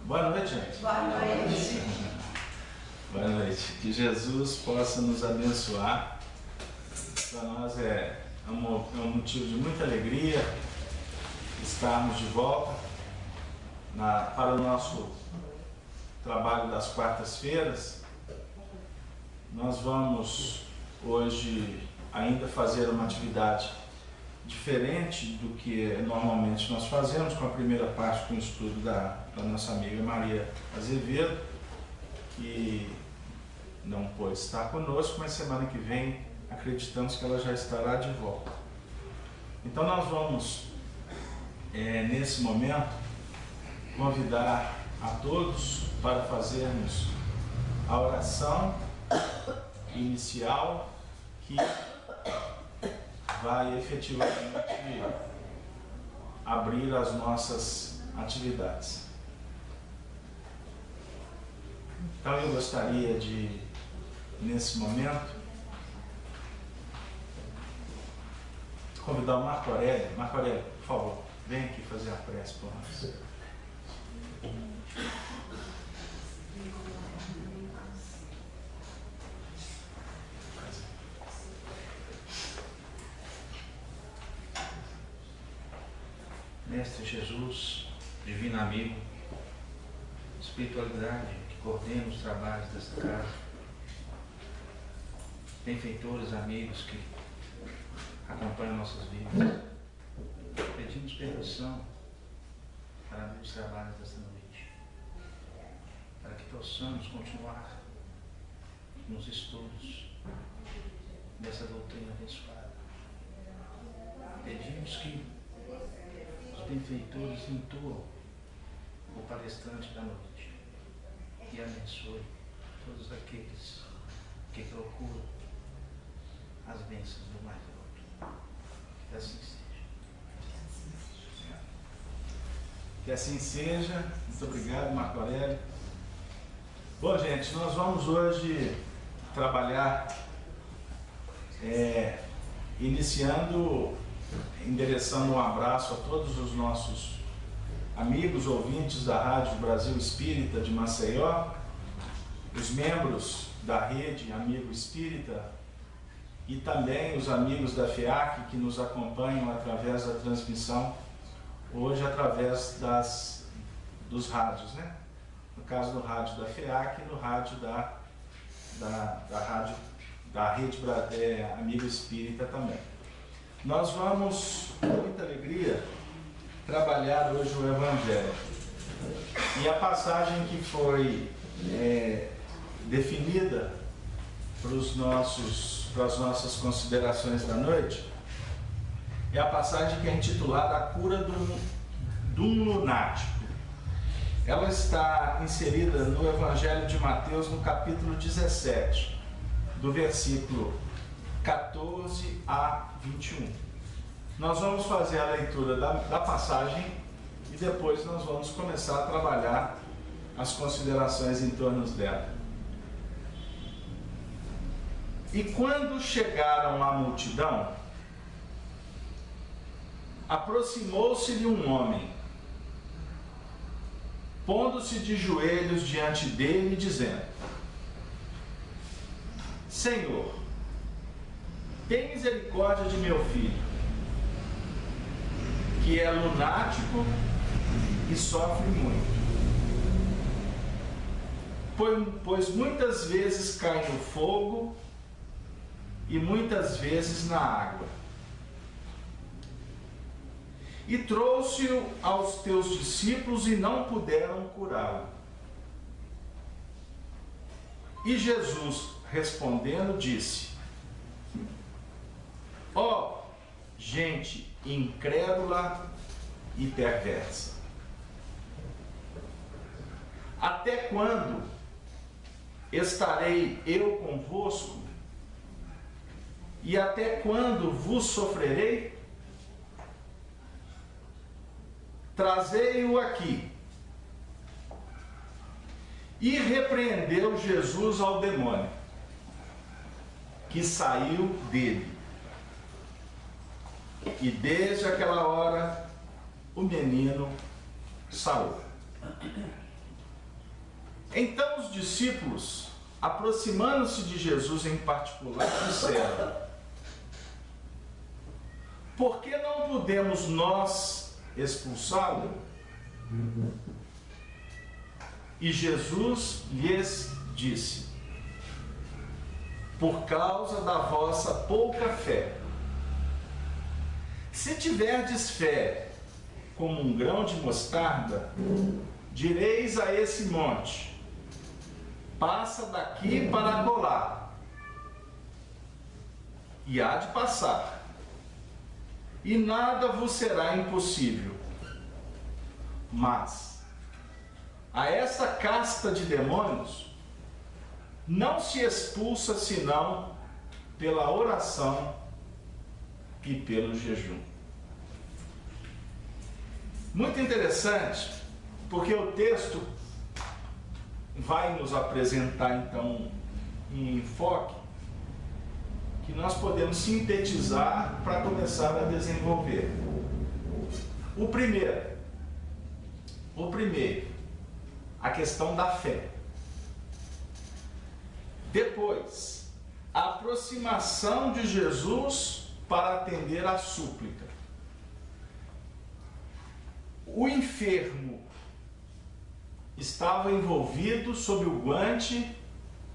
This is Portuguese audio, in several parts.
Boa noite, gente. Boa noite. Boa noite. Que Jesus possa nos abençoar. Para nós é um motivo de muita alegria estarmos de volta para o nosso trabalho das quartas-feiras. Nós vamos hoje ainda fazer uma atividade diferente do que normalmente nós fazemos, com a primeira parte com o estudo da nossa amiga Maria Azevedo, que não pôde estar conosco, mas semana que vem acreditamos que ela já estará de volta. Então nós vamos, nesse momento, convidar a todos para fazermos a oração inicial que vai efetivamente abrir as nossas atividades. Então eu gostaria de, nesse momento, convidar o Marco Aurélio. Marco Aurélio, por favor, vem aqui fazer a prece por nós. Mestre Jesus, Divino Amigo, espiritualidade que coordena os trabalhos desta casa, benfeitores, amigos que acompanham nossas vidas, pedimos permissão para abrir os trabalhos desta noite, para que possamos continuar nos estudos dessa doutrina abençoada. Pedimos que os benfeitores intuam o palestrante da noite e abençoe todos aqueles que procuram as bênçãos do mais alto. Que assim seja. Que assim seja. Muito obrigado, Marco Aurélio. Bom, gente, nós vamos hoje trabalhar endereçando um abraço a todos os nossos amigos ouvintes da Rádio Brasil Espírita de Maceió, os membros da rede Amigo Espírita e também os amigos da FEAC que nos acompanham através da transmissão, hoje através dos rádios, né? No caso do rádio da FEAC e no rádio da rede Amigo Espírita também. Nós vamos, com muita alegria, trabalhar hoje o Evangelho. E a passagem que foi definida para as nossas considerações da noite é a passagem que é intitulada A Cura de um Lunático. Ela está inserida no Evangelho de Mateus, no capítulo 17, do versículo 14 a 21. Nós vamos fazer a leitura da passagem e depois nós vamos começar a trabalhar as considerações em torno dela. E quando chegaram à multidão, aproximou-se-lhe um homem, pondo-se de joelhos diante dele e dizendo: Senhor, tem misericórdia de meu filho, que é lunático e sofre muito. Pois muitas vezes cai no fogo e muitas vezes na água. E trouxe-o aos teus discípulos e não puderam curá-lo. E Jesus, respondendo, disse: Ó, gente incrédula e perversa, até quando estarei eu convosco? E até quando vos sofrerei? Trazei-o aqui. E repreendeu Jesus ao demônio, que saiu dele. E desde aquela hora o menino sarou. Então os discípulos, aproximando-se de Jesus em particular, disseram: por que não podemos nós expulsá-lo? E Jesus lhes disse: por causa da vossa pouca fé. Se tiverdes fé como um grão de mostarda, direis a esse monte: passa daqui para acolá, e há de passar, e nada vos será impossível. Mas a essa casta de demônios não se expulsa senão pela oração e pelo jejum. Muito interessante, porque o texto vai nos apresentar então um enfoque que nós podemos sintetizar para começar a desenvolver. O primeiro, a questão da fé. Depois, a aproximação de Jesus para atender à súplica. O enfermo estava envolvido sob o guante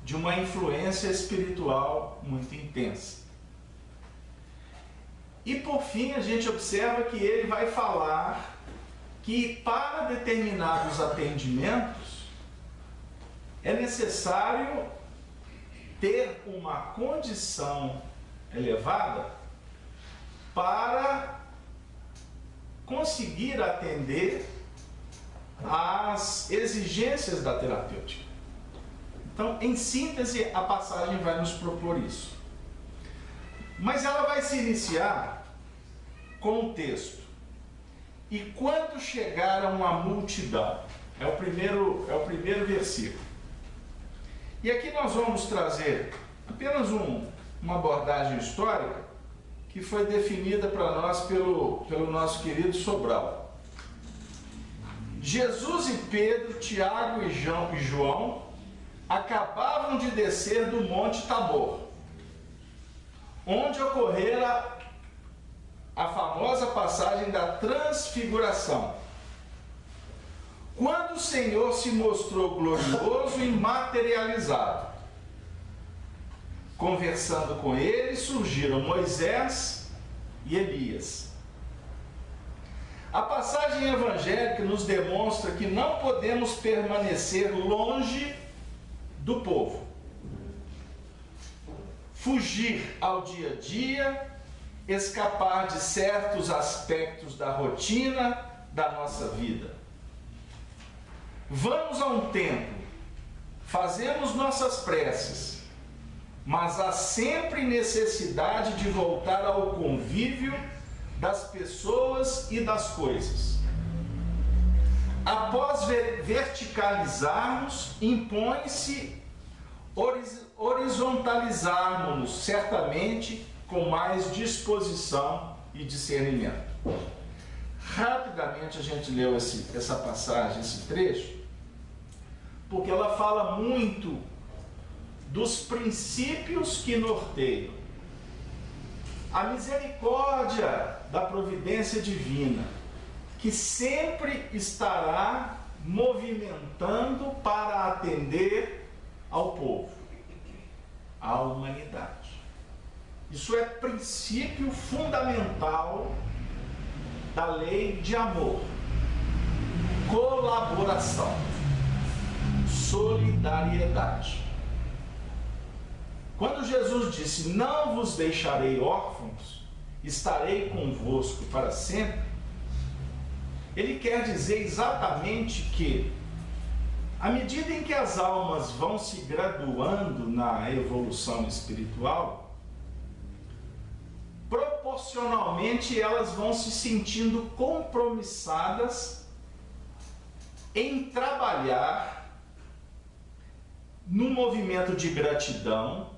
de uma influência espiritual muito intensa. E por fim, a gente observa que ele vai falar que para determinados atendimentos é necessário ter uma condição elevada para conseguir atender às exigências da terapêutica. Então, em síntese, a passagem vai nos propor isso. Mas ela vai se iniciar com o texto: e quando chegaram a multidão. É o primeiro versículo. E aqui nós vamos trazer apenas uma abordagem histórica que foi definida para nós pelo nosso querido Sobral. Jesus e Pedro, Tiago e João acabavam de descer do Monte Tabor, onde ocorrera a famosa passagem da transfiguração, quando o Senhor se mostrou glorioso e materializado. Conversando com ele, surgiram Moisés e Elias. A passagem evangélica nos demonstra que não podemos permanecer longe do povo, fugir ao dia a dia, escapar de certos aspectos da rotina da nossa vida. Vamos a um templo, fazemos nossas preces, mas há sempre necessidade de voltar ao convívio das pessoas e das coisas. Após verticalizarmos, impõe-se horizontalizarmos-nos certamente com mais disposição e discernimento. Rapidamente a gente leu essa passagem, esse trecho, porque ela fala muito dos princípios que norteiam a misericórdia da providência divina, que sempre estará movimentando para atender ao povo, à humanidade. Isso é princípio fundamental da lei de amor, colaboração, solidariedade. Quando Jesus disse: não vos deixarei órfãos, estarei convosco para sempre, ele quer dizer exatamente que, à medida em que as almas vão se graduando na evolução espiritual, proporcionalmente elas vão se sentindo compromissadas em trabalhar no movimento de gratidão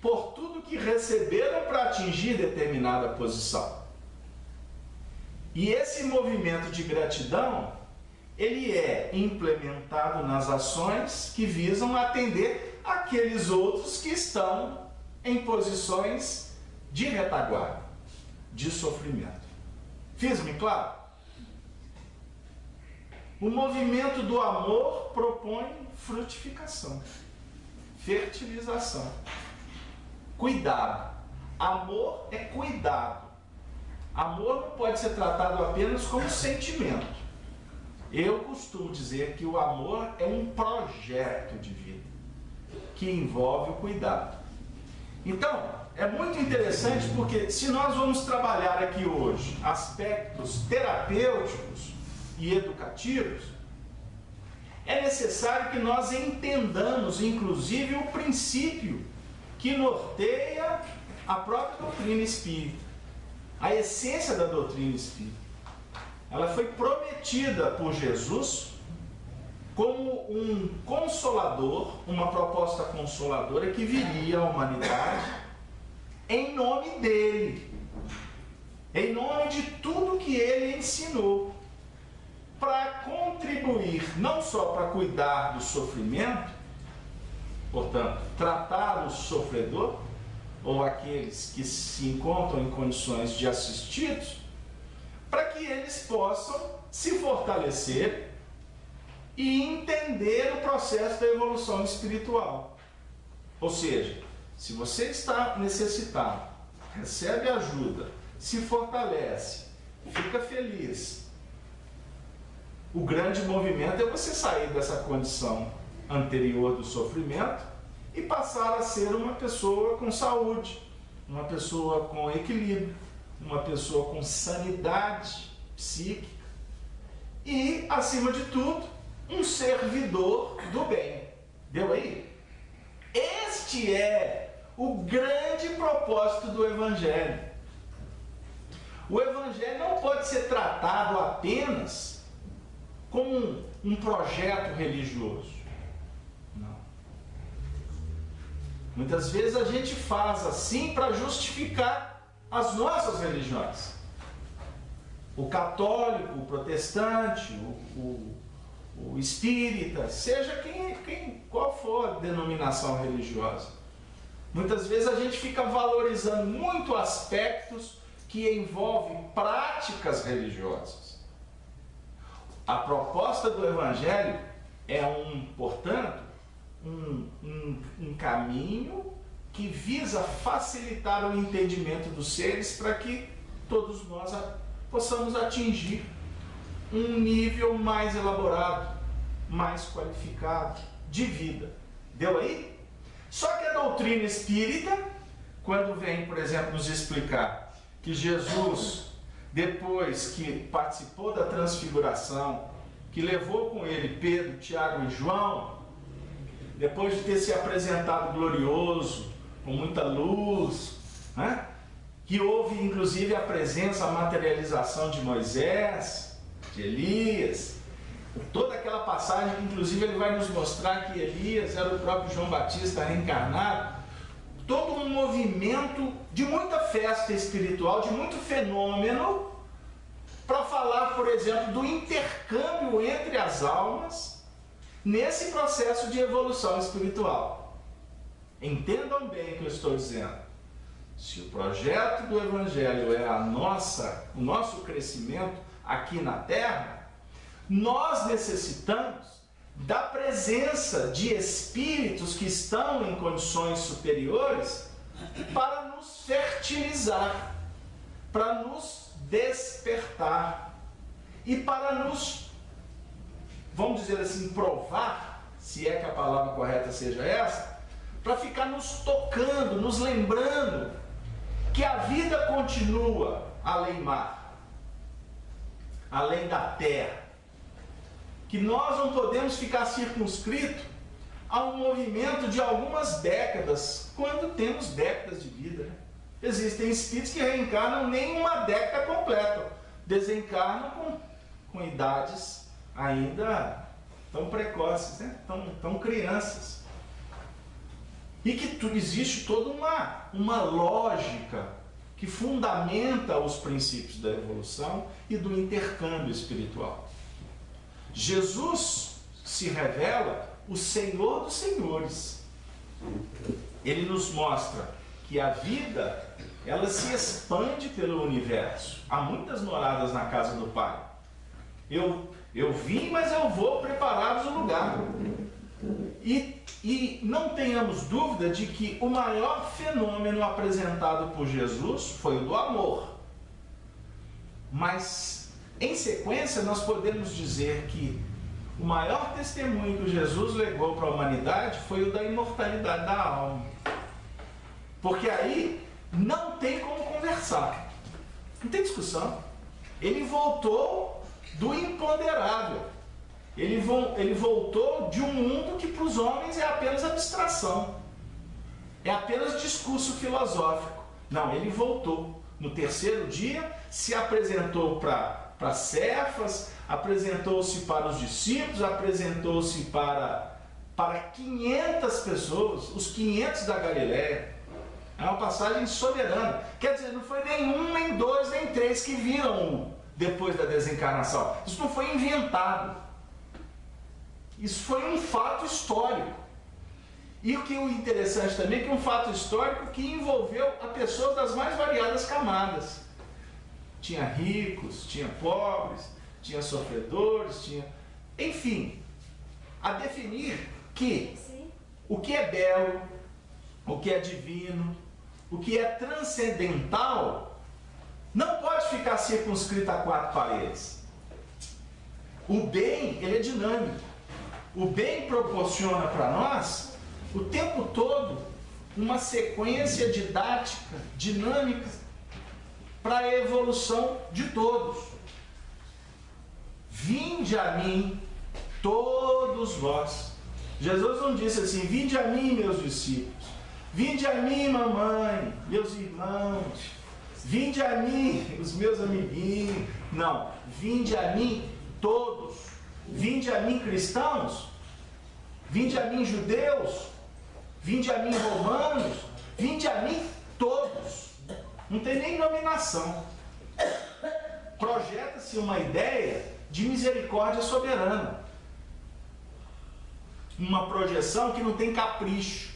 por tudo que receberam para atingir determinada posição. E esse movimento de gratidão, ele é implementado nas ações que visam atender aqueles outros que estão em posições de retaguarda, de sofrimento. Fiz-me claro? O movimento do amor propõe frutificação, fertilização, cuidado. Amor é cuidado. Amor não pode ser tratado apenas como sentimento. Eu costumo dizer que o amor é um projeto de vida que envolve o cuidado. Então, é muito interessante porque se nós vamos trabalhar aqui hoje aspectos terapêuticos e educativos, é necessário que nós entendamos, inclusive, o princípio que norteia a própria doutrina espírita, a essência da doutrina espírita. Ela foi prometida por Jesus como um consolador, uma proposta consoladora que viria à humanidade em nome dele, em nome de tudo que ele ensinou, para contribuir não só para cuidar do sofrimento, portanto, tratar o sofredor, ou aqueles que se encontram em condições de assistidos, para que eles possam se fortalecer e entender o processo da evolução espiritual. Ou seja, se você está necessitado, recebe ajuda, se fortalece, fica feliz, o grande movimento é você sair dessa condição anterior do sofrimento e passar a ser uma pessoa com saúde, uma pessoa com equilíbrio, uma pessoa com sanidade psíquica e, acima de tudo, um servidor do bem. Deu aí? Este é o grande propósito do Evangelho. O Evangelho não pode ser tratado apenas como um projeto religioso. Não. Muitas vezes a gente faz assim para justificar as nossas religiões. O católico, o protestante, o espírita, seja qual for a denominação religiosa. Muitas vezes a gente fica valorizando muito aspectos que envolvem práticas religiosas. A proposta do Evangelho é portanto, um caminho que visa facilitar o entendimento dos seres para que todos nós possamos atingir um nível mais elaborado, mais qualificado de vida. Deu aí? Só que a doutrina espírita, quando vem, por exemplo, nos explicar que Jesus, depois que participou da transfiguração, que levou com ele Pedro, Tiago e João, depois de ter se apresentado glorioso, com muita luz, né? Que houve inclusive a presença, a materialização de Moisés, de Elias, toda aquela passagem que inclusive ele vai nos mostrar que Elias era o próprio João Batista reencarnado, todo um movimento de muita festa espiritual, de muito fenômeno, para falar, por exemplo, do intercâmbio entre as almas nesse processo de evolução espiritual. Entendam bem o que eu estou dizendo. Se o projeto do Evangelho é o nosso crescimento aqui na Terra, nós necessitamos da presença de espíritos que estão em condições superiores para nos fertilizar, para nos despertar e para nos, vamos dizer assim, provar, se é que a palavra correta seja essa, para ficar nos tocando, nos lembrando que a vida continua além mar, além da terra, que nós não podemos ficar circunscritos a um movimento de algumas décadas, quando temos décadas de vida, né? Existem espíritos que reencarnam nem uma década completa, desencarnam com idades ainda tão precoces, né? tão crianças. E que existe toda uma lógica que fundamenta os princípios da evolução e do intercâmbio espiritual. Jesus se revela o Senhor dos Senhores. Ele nos mostra que a vida, ela se expande pelo universo. Há muitas moradas na casa do Pai. Eu vim, mas eu vou preparar-vos o lugar. E não tenhamos dúvida de que o maior fenômeno apresentado por Jesus foi o do amor. Mas, em sequência, nós podemos dizer que o maior testemunho que Jesus legou para a humanidade foi o da imortalidade da alma. Porque aí não tem como conversar. Não tem discussão. Ele voltou do imponderável. Ele voltou de um mundo que para os homens é apenas abstração. É apenas discurso filosófico. Não, ele voltou. No terceiro dia, se apresentou para Cefas, apresentou-se para os discípulos, apresentou-se para 500 pessoas, os 500 da Galileia. É uma passagem soberana. Quer dizer, não foi nem um, nem dois, nem três que viram depois da desencarnação. Isso não foi inventado. Isso foi um fato histórico. E o que é interessante também é que é um fato histórico que envolveu a pessoas das mais variadas camadas. Tinha ricos, tinha pobres, tinha sofredores, tinha... Enfim, a definir que o que é belo, o que é divino, o que é transcendental, não pode ficar circunscrito a 4 paredes. O bem, ele é dinâmico. O bem proporciona para nós, o tempo todo, uma sequência didática, dinâmica, para a evolução de todos. Vinde a mim, todos vós. Jesus não disse assim, vinde a mim, meus discípulos. Vinde a mim, mamãe, meus irmãos. Vinde a mim, os meus amiguinhos. Não, vinde a mim, todos. Vinde a mim, cristãos. Vinde a mim, judeus. Vinde a mim, romanos. Vinde a mim, todos. Não tem nem nominação. Projeta-se uma ideia de misericórdia soberana. Uma projeção que não tem capricho.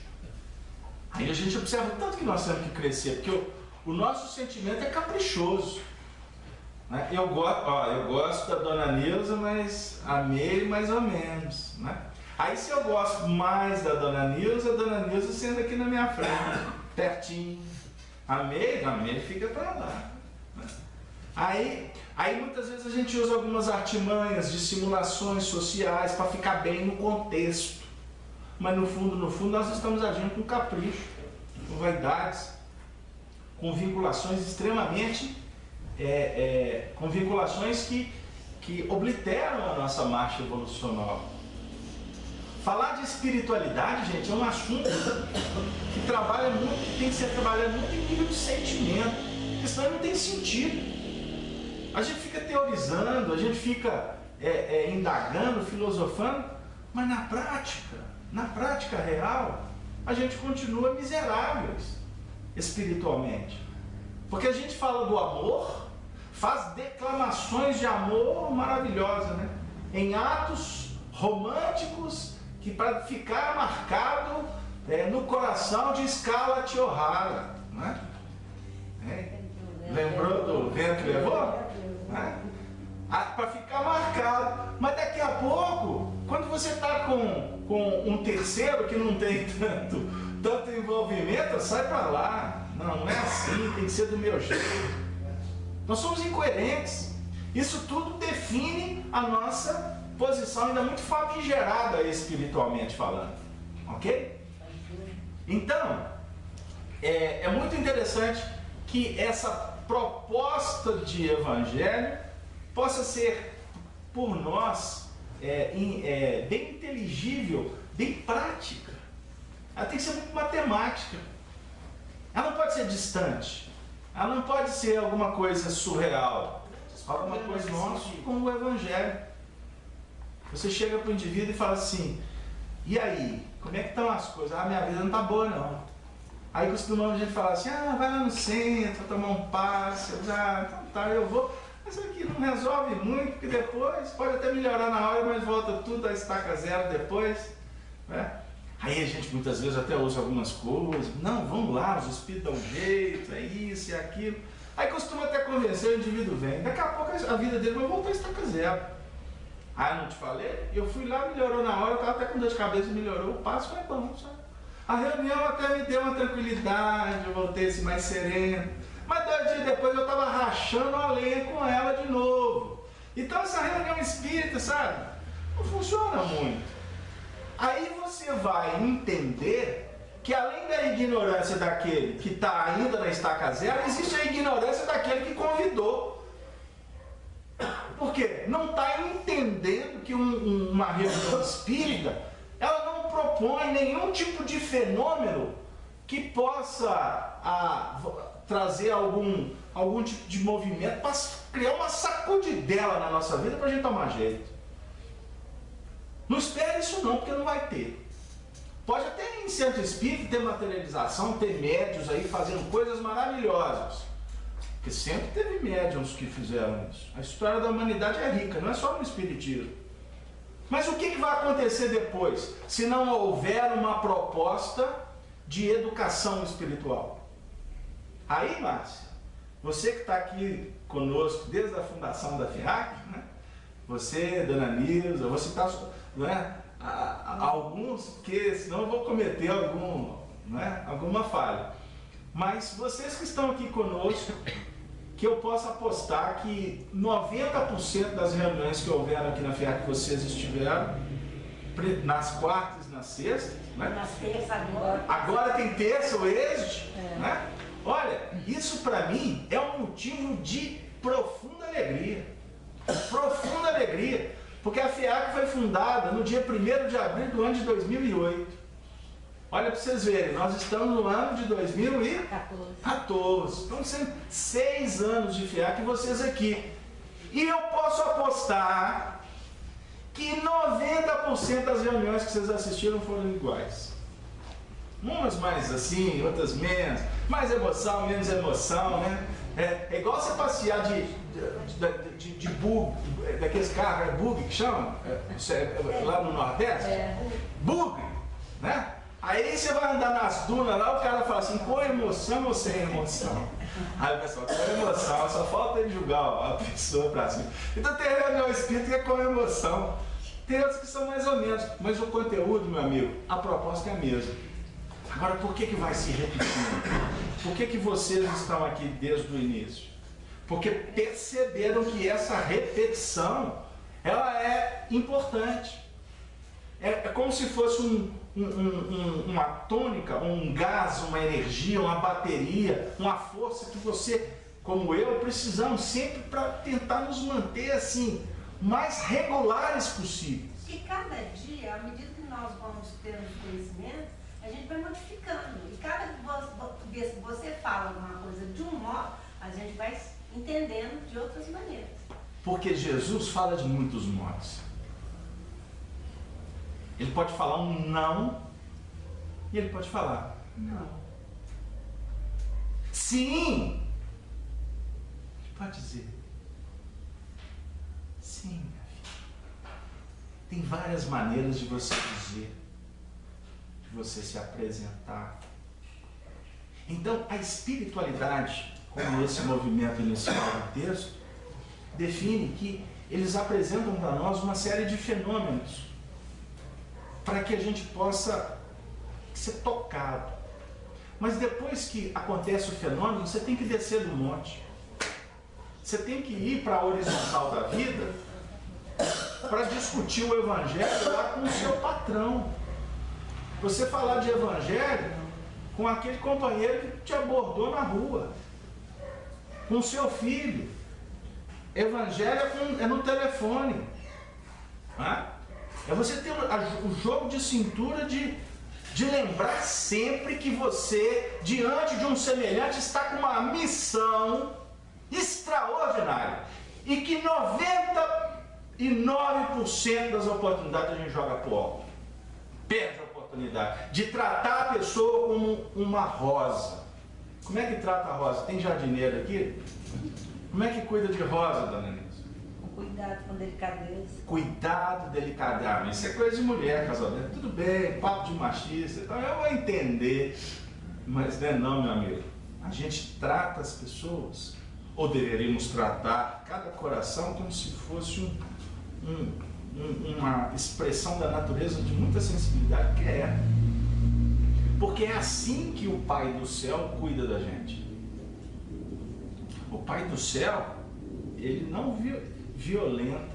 Aí a gente observa tanto que nós temos que crescer, porque o nosso sentimento é caprichoso. Né? Eu gosto da Dona Neuza, mas amei mais ou menos. Né? Aí se eu gosto mais da Dona Neuza, a Dona Neuza sendo aqui na minha frente, pertinho. Amei, fica para lá. Né? Aí muitas vezes a gente usa algumas artimanhas de simulações sociais para ficar bem no contexto. Mas no fundo nós estamos agindo com capricho, com vaidades, com vinculações extremamente, com vinculações que obliteram a nossa marcha evolucional. Falar de espiritualidade, gente, é um assunto que trabalha muito, que tem que ser trabalhado muito em nível de sentimento, porque senão não tem sentido. A gente fica teorizando, a gente fica indagando, filosofando, mas na prática real, a gente continua miseráveis espiritualmente. Porque a gente fala do amor, faz declamações de amor maravilhosas, né? Em atos românticos que para ficar marcado no coração de Scarlett O'Hara, né? Lembrou do Vento que Levou? Né? Para ficar marcado. Mas daqui a pouco, quando você está com um terceiro que não tem tanto envolvimento, sai para lá. Não é assim, tem que ser do meu jeito. Nós somos incoerentes. Isso tudo define a nossa posição ainda muito famigerada espiritualmente falando. Ok? Então, é muito interessante que essa proposta de evangelho possa ser, por nós, bem inteligível, bem prática. Ela tem que ser muito matemática. Ela não pode ser distante. Ela não pode ser alguma coisa surreal. Alguma coisa nossa, como o evangelho. Você chega para o indivíduo e fala assim, e aí, como é que estão as coisas? Minha vida não está boa não. Aí costumamos a gente falar assim, vai lá no centro, tomar um passe. Então tá, eu vou. Mas aqui não resolve muito, porque depois pode até melhorar na hora, mas volta tudo a estaca zero depois, né? Aí a gente muitas vezes até usa algumas coisas, não, vamos lá, os espíritos dão um jeito, é isso e aquilo. Aí costuma até convencer, o indivíduo vem, daqui a pouco a vida dele vai voltar a estaca zero. Ah, não te falei? Eu fui lá, melhorou na hora, eu estava até com dor de cabeça, melhorou, o passo foi bom, sabe? A reunião até me deu uma tranquilidade, eu voltei assim mais sereno. Mas 2 dias depois eu estava rachando a lenha com ela de novo. Então essa reunião espírita, sabe, não funciona muito. Aí você vai entender que além da ignorância daquele que está ainda na estaca zero, existe a ignorância daquele que convidou. Por quê? Não está entendendo que uma reunião espírita, ela não propõe nenhum tipo de fenômeno que possa trazer algum tipo de movimento para criar uma sacudidela na nossa vida para a gente tomar jeito. Não espere isso não, porque não vai ter. Pode até em centro espírita ter materialização, ter médiuns aí fazendo coisas maravilhosas. Porque sempre teve médiuns que fizeram isso. A história da humanidade é rica, não é só no espiritismo. Mas o que vai acontecer depois, se não houver uma proposta de educação espiritual? Aí, Márcia, você que está aqui conosco desde a fundação da FIAC, né? Você, Dona Nilza, você está... Né? Alguns que, senão eu vou cometer alguma falha. Mas vocês que estão aqui conosco, que eu posso apostar que 90% das reuniões que houveram aqui na FIAC que vocês estiveram, nas quartas e nas sextas, né? Nas terças agora. Agora tem terça, o êxito, né? Olha, isso para mim é um motivo de profunda alegria. Profunda alegria. Porque a FIAC foi fundada no dia 1º de abril do ano de 2008. Olha para vocês verem, nós estamos no ano de 2014. Estão sendo 6 anos de FIAC e vocês aqui. E eu posso apostar que 90% das reuniões que vocês assistiram foram iguais. Umas mais assim, outras menos. Mais emoção, menos emoção, né? É igual você passear de bug, daqueles carros, bug que chama? Lá no Nordeste? Bug, né? Aí você vai andar nas dunas lá, o cara fala assim, com emoção ou sem emoção? Aí o pessoal, com emoção, só falta ele julgar a pessoa pra cima. Então tem reunião espírita que é com emoção. Tem outros que são mais ou menos, mas o conteúdo, meu amigo, a proposta é a mesma. Agora, por que vai se repetindo? Por que vocês estão aqui desde o início? Porque perceberam que essa repetição, ela é importante. É como se fosse uma tônica, um gás, uma energia, uma bateria, uma força que você, como eu, precisamos sempre para tentar nos manter assim, mais regulares possíveis. E cada dia, à medida que nós vamos tendo conhecimento, a gente vai modificando. E cada vez que você fala alguma coisa de um modo, a gente vai entendendo de outras maneiras. Porque Jesus fala de muitos modos. Ele pode falar um não e ele pode falar não. Sim! Ele pode dizer sim, minha filha. Tem várias maneiras de você dizer, de você se apresentar. Então, a espiritualidade, como esse movimento inicial do texto, define que eles apresentam para nós uma série de fenômenos para que a gente possa ser tocado. Mas depois que acontece o fenômeno, você tem que descer do monte. Você tem que ir para a horizontal da vida para discutir o evangelho lá com o seu patrão. Você falar de evangelho com aquele companheiro que te abordou na rua, com o seu filho. Evangelho é no telefone. Né? É você ter o jogo de cintura de lembrar sempre que você, diante de um semelhante, está com uma missão extraordinária. E que 99% das oportunidades a gente joga pro alto. Perde a oportunidade de tratar a pessoa como uma rosa. Como é que trata a rosa? Tem jardineiro aqui? Como é que cuida de rosa, dona Nilce? Cuidado, com delicadeza. Cuidado, delicadeza. Isso é coisa de mulher, casamento. Tudo bem, papo de machista. Então eu vou entender. Mas não, meu amigo. A gente trata as pessoas, ou deveríamos tratar cada coração como se fosse uma expressão da natureza de muita sensibilidade, que é. Porque é assim que o Pai do Céu cuida da gente. O Pai do Céu, ele não violenta.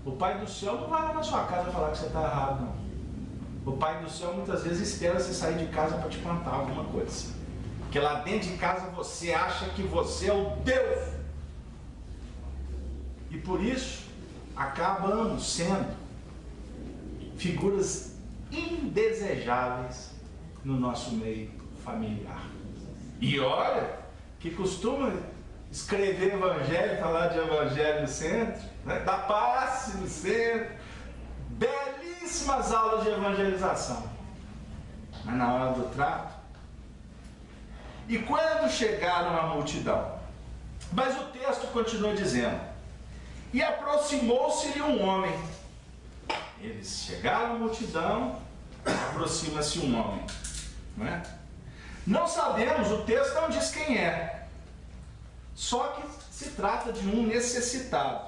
O Pai do Céu não vai lá na sua casa falar que você está errado, não. O Pai do Céu muitas vezes espera você sair de casa para te contar alguma coisa. Porque lá dentro de casa você acha que você é o Deus. E por isso acabamos sendo figuras indesejáveis no nosso meio familiar. E olha que costuma escrever evangelho, falar de evangelho no centro, né? Da passe no centro, belíssimas aulas de evangelização. Mas na hora do trato, e quando chegaram à multidão, mas o texto continua dizendo, e aproximou-se-lhe um homem. Eles chegaram à multidão, aproxima-se um homem, não é? Não sabemos, o texto não diz quem é, só que se trata de um necessitado,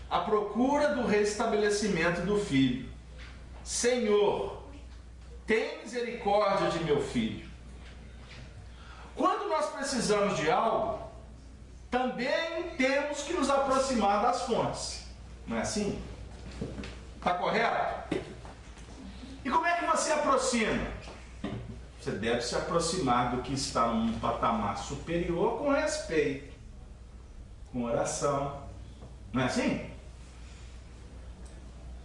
à procura do restabelecimento do filho. Senhor, tem misericórdia de meu filho. Quando nós precisamos de algo, também temos que nos aproximar das fontes, não é assim? Está correto? E como é que você aproxima? Você deve se aproximar do que está num patamar superior com respeito, com oração. Não é assim?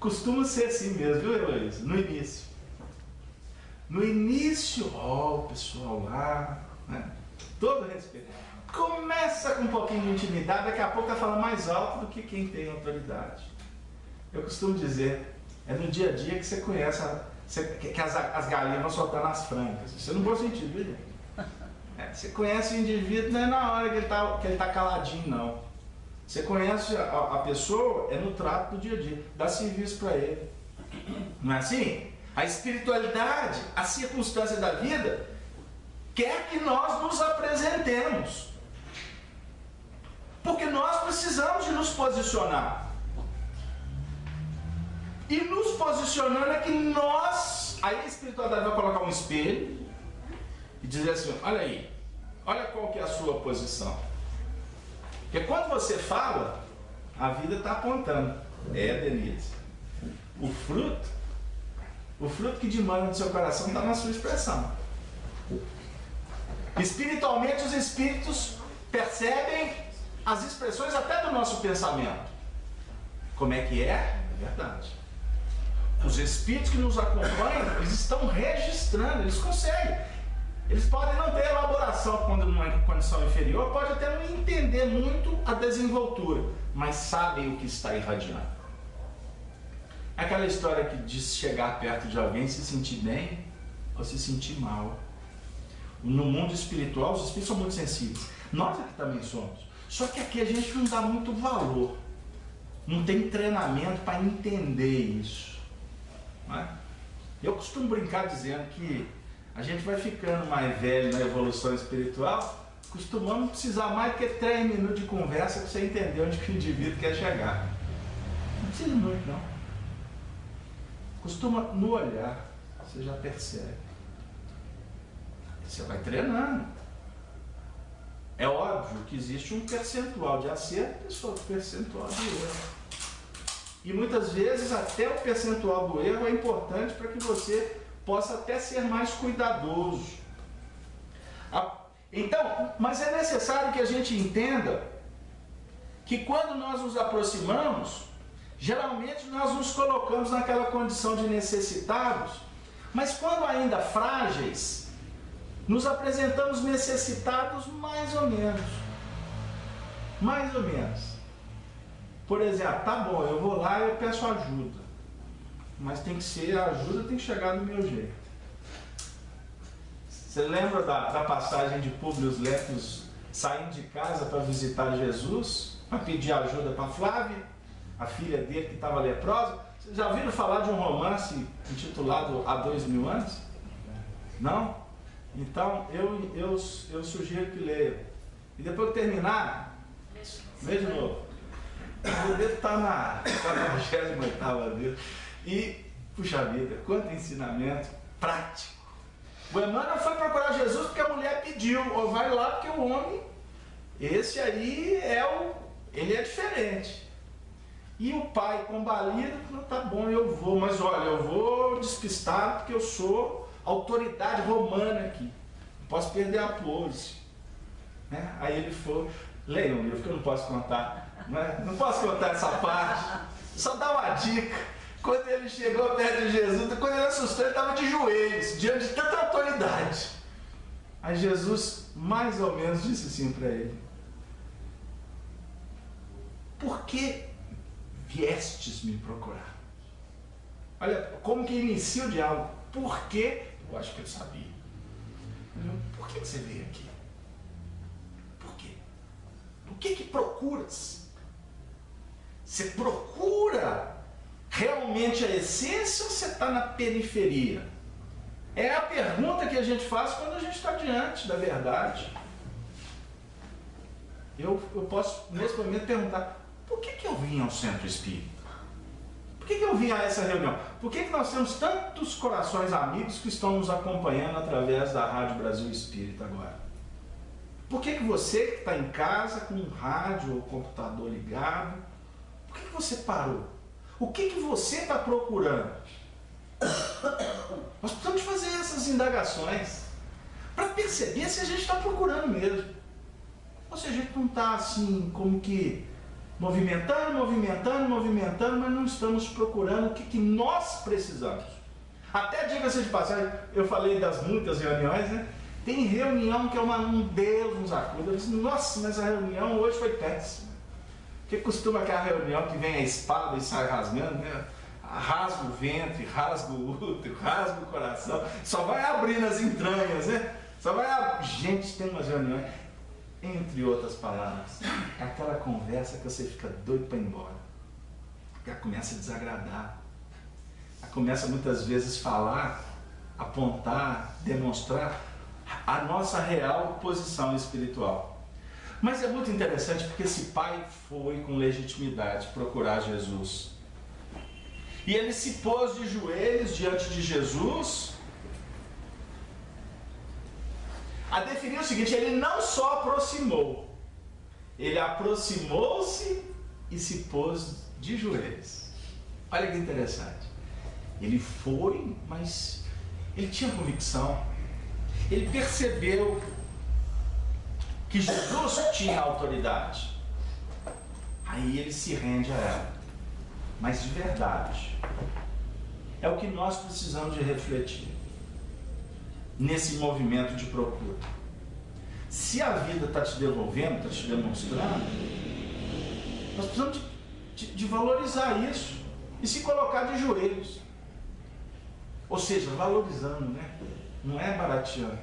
Costuma ser assim mesmo, viu, Heloísa? No início. No início, ó, o pessoal lá, né? Todo respeito. Começa com um pouquinho de intimidade, daqui a pouco está falando mais alto do que quem tem autoridade. Eu costumo dizer, é no dia a dia que você conhece que as galinhas vão soltando as francas. Isso é no bom sentido, viu, gente? Você conhece o indivíduo não é na hora que ele está caladinho, não. Você conhece a pessoa é no trato do dia a dia, dá serviço para ele. Não é assim? A espiritualidade, a circunstância da vida, quer que nós nos apresentemos. Porque nós precisamos de nos posicionar. E nos posicionando é que nós... Aí a espiritualidade vai colocar um espelho e dizer assim, olha aí, olha qual que é a sua posição. Porque quando você fala, a vida está apontando. Denise, o fruto que demanda no seu coração está na sua expressão. Espiritualmente, os espíritos percebem as expressões até do nosso pensamento. Como é que é? É verdade. Os espíritos que nos acompanham, eles estão registrando, eles conseguem. Eles podem não ter elaboração quando numa condição inferior, pode até não entender muito a desenvoltura, mas sabem o que está irradiando. É aquela história que diz chegar perto de alguém, se sentir bem ou se sentir mal. No mundo espiritual, os espíritos são muito sensíveis. Nós aqui também somos. Só que aqui a gente não dá muito valor. Não tem treinamento para entender isso. Não é? Eu costumo brincar dizendo que a gente vai ficando mais velho na evolução espiritual, costumamos precisar mais do que 3 minutos de conversa para você entender onde que o indivíduo quer chegar. Não precisa muito, não. Costuma no olhar, você já percebe. Você vai treinando. É óbvio que existe um percentual de acerto e outro percentual de erro. E muitas vezes até o percentual do erro é importante para que você possa até ser mais cuidadoso. Então, mas é necessário que a gente entenda que quando nós nos aproximamos, geralmente nós nos colocamos naquela condição de necessitados, mas quando ainda frágeis, nos apresentamos necessitados mais ou menos. Mais ou menos. Por exemplo, tá bom, eu vou lá e eu peço ajuda. Mas tem que ser, a ajuda tem que chegar do meu jeito. Você lembra da passagem de Públio Lentulus saindo de casa para visitar Jesus, para pedir ajuda para Flávia, a filha dele que estava leprosa. Vocês já ouviram falar de um romance intitulado Há 2000 anos? Não? Então eu sugiro que leiam. E depois que terminar, lê de novo. O dedo está na 28ª vez. E, puxa vida, quanto ensinamento prático. O Emmanuel foi procurar Jesus porque a mulher pediu, ou vai lá porque o homem, esse aí ele é diferente. E o pai combalido, falou, tá bom, eu vou, mas olha, eu vou despistado porque eu sou autoridade romana aqui, não posso perder a pose. Né? Aí ele foi, leiam o livro que eu não posso contar, não posso contar essa parte, só dar uma dica. Quando ele chegou perto de Jesus, quando ele assustou, ele estava de joelhos, diante de tanta autoridade. Aí Jesus, mais ou menos, disse assim para ele: por que viestes me procurar? Olha, como que inicia o diálogo. Por que? Eu acho que ele sabia. Por que você veio aqui? Por quê? O que procuras? Você procura realmente a essência ou você está na periferia? É a pergunta que a gente faz quando a gente está diante da verdade. Eu posso, nesse momento, perguntar: por que eu vim ao Centro Espírita? Por que eu vim a essa reunião? Por que nós temos tantos corações amigos que estão nos acompanhando através da Rádio Brasil Espírita agora? Por que você que está em casa com um rádio ou computador ligado, por que você parou? O que você está procurando? Nós precisamos fazer essas indagações para perceber se a gente está procurando mesmo. Ou se a gente não está assim, como que movimentando, mas não estamos procurando o que nós precisamos. Até diga-se de passagem, eu falei das muitas reuniões, né? Tem reunião que é um Deus nos acuda. Eu disse, nossa, mas a reunião hoje foi péssima. Porque costuma aquela reunião que vem a espada e sai rasgando, né? Rasga o ventre, rasga o útero, rasga o coração, só vai abrindo as entranhas, né? Gente, tem umas reuniões, entre outras palavras, é aquela conversa que você fica doido para ir embora. Ela começa a desagradar. Ela começa muitas vezes a falar, apontar, demonstrar a nossa real posição espiritual. Mas é muito interessante porque esse pai foi com legitimidade procurar Jesus. E ele se pôs de joelhos diante de Jesus a definir o seguinte: ele não só aproximou, ele aproximou-se e se pôs de joelhos. Olha que interessante. Ele foi, mas ele tinha convicção. Ele percebeu que Jesus tinha autoridade. Aí ele se rende a ela. Mas de verdade. É o que nós precisamos de refletir nesse movimento de procura. Se a vida está te devolvendo, está te demonstrando, nós precisamos de valorizar isso e se colocar de joelhos. Ou seja, valorizando, né? Não é barateando.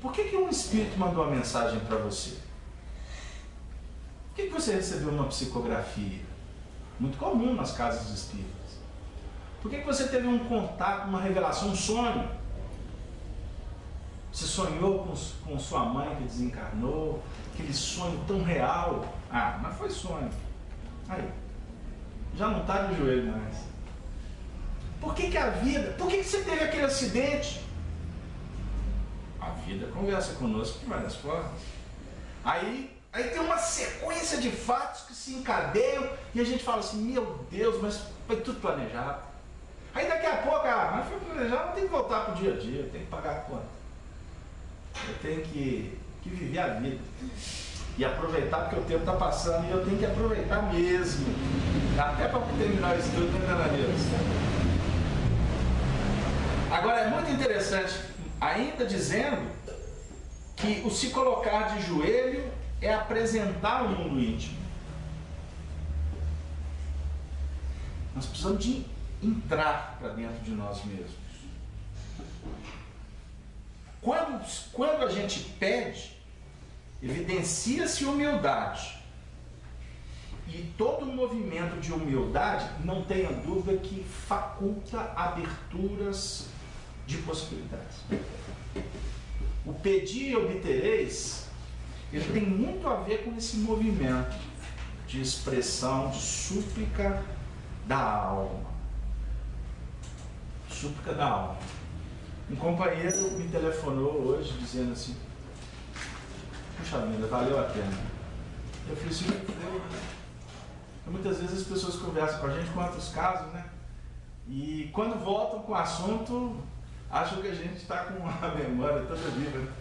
Por que um espírito mandou uma mensagem para você? Por que você recebeu uma psicografia? Muito comum nas casas espíritas. Por que você teve um contato, uma revelação, um sonho? Você sonhou com sua mãe que desencarnou, aquele sonho tão real. Ah, mas foi sonho. Aí, já não está de joelho mais. Por que a vida? Por que você teve aquele acidente? A vida conversa conosco de várias formas. Aí tem uma sequência de fatos que se encadeiam e a gente fala assim, meu Deus, mas foi tudo planejado. Aí daqui a pouco, mas foi planejado, tem que voltar para o dia a dia, tem que pagar a conta. Eu tenho que viver a vida. E aproveitar, porque o tempo está passando e eu tenho que aproveitar mesmo. Até para terminar o estudo, né, Dona Nilson? Agora é muito interessante, ainda dizendo que o se colocar de joelho é apresentar o mundo íntimo. Nós precisamos de entrar para dentro de nós mesmos. Quando a gente pede, evidencia-se humildade. E todo movimento de humildade, não tenha dúvida que faculta aberturas de possibilidades. O pedir e obtereis, ele tem muito a ver com esse movimento de expressão, de súplica da alma. Súplica da alma. Um companheiro me telefonou hoje dizendo assim: puxa vida, valeu a pena. Eu falei assim: muitas vezes as pessoas conversam com a gente com outros casos, né? E quando voltam com o assunto, acham que a gente está com a memória toda viva, né?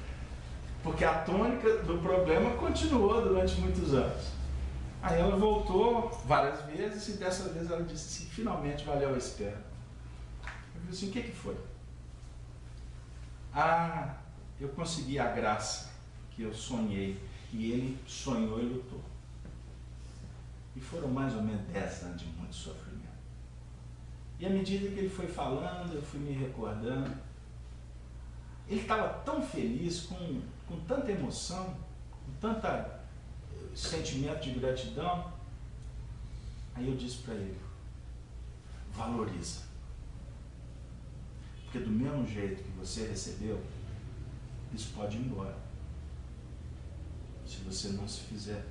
Porque a tônica do problema continuou durante muitos anos. Aí ela voltou várias vezes e dessa vez ela disse assim: finalmente valeu a espera. Eu falei assim: o que foi? Ah, eu consegui a graça que eu sonhei, e ele sonhou e lutou. E foram mais ou menos 10 anos de muito sofrimento. E à medida que ele foi falando, eu fui me recordando. Ele estava tão feliz, com tanta emoção, com tanto sentimento de gratidão. Aí eu disse para ele: valoriza. Porque do mesmo jeito que você recebeu, isso pode ir embora. Se você não se fizer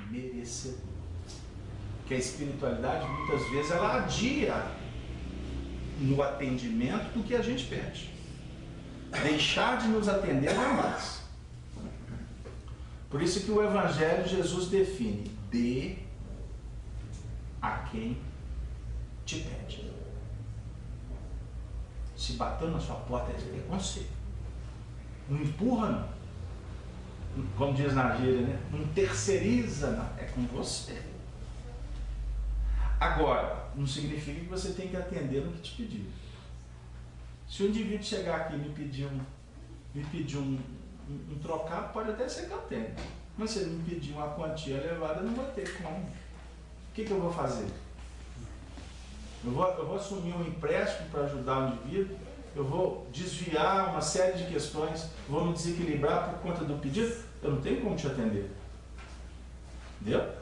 merecedor. Que a espiritualidade, muitas vezes, ela adia no atendimento do que a gente pede. Deixar de nos atender não é mais. Por isso que o Evangelho, Jesus define: dê a quem te pede. Se bateu na sua porta, é com você. Não empurra, não. Como diz na gíria, né? Não terceiriza, não. É com você. Agora, não significa que você tem que atender no que te pedir. Se o indivíduo chegar aqui e me pedir um trocado, pode até ser que eu tenha. Mas se ele me pedir uma quantia elevada, eu não vou ter como. O que eu vou fazer? Eu vou assumir um empréstimo para ajudar o indivíduo, eu vou desviar uma série de questões, vou me desequilibrar por conta do pedido, eu não tenho como te atender. Entendeu?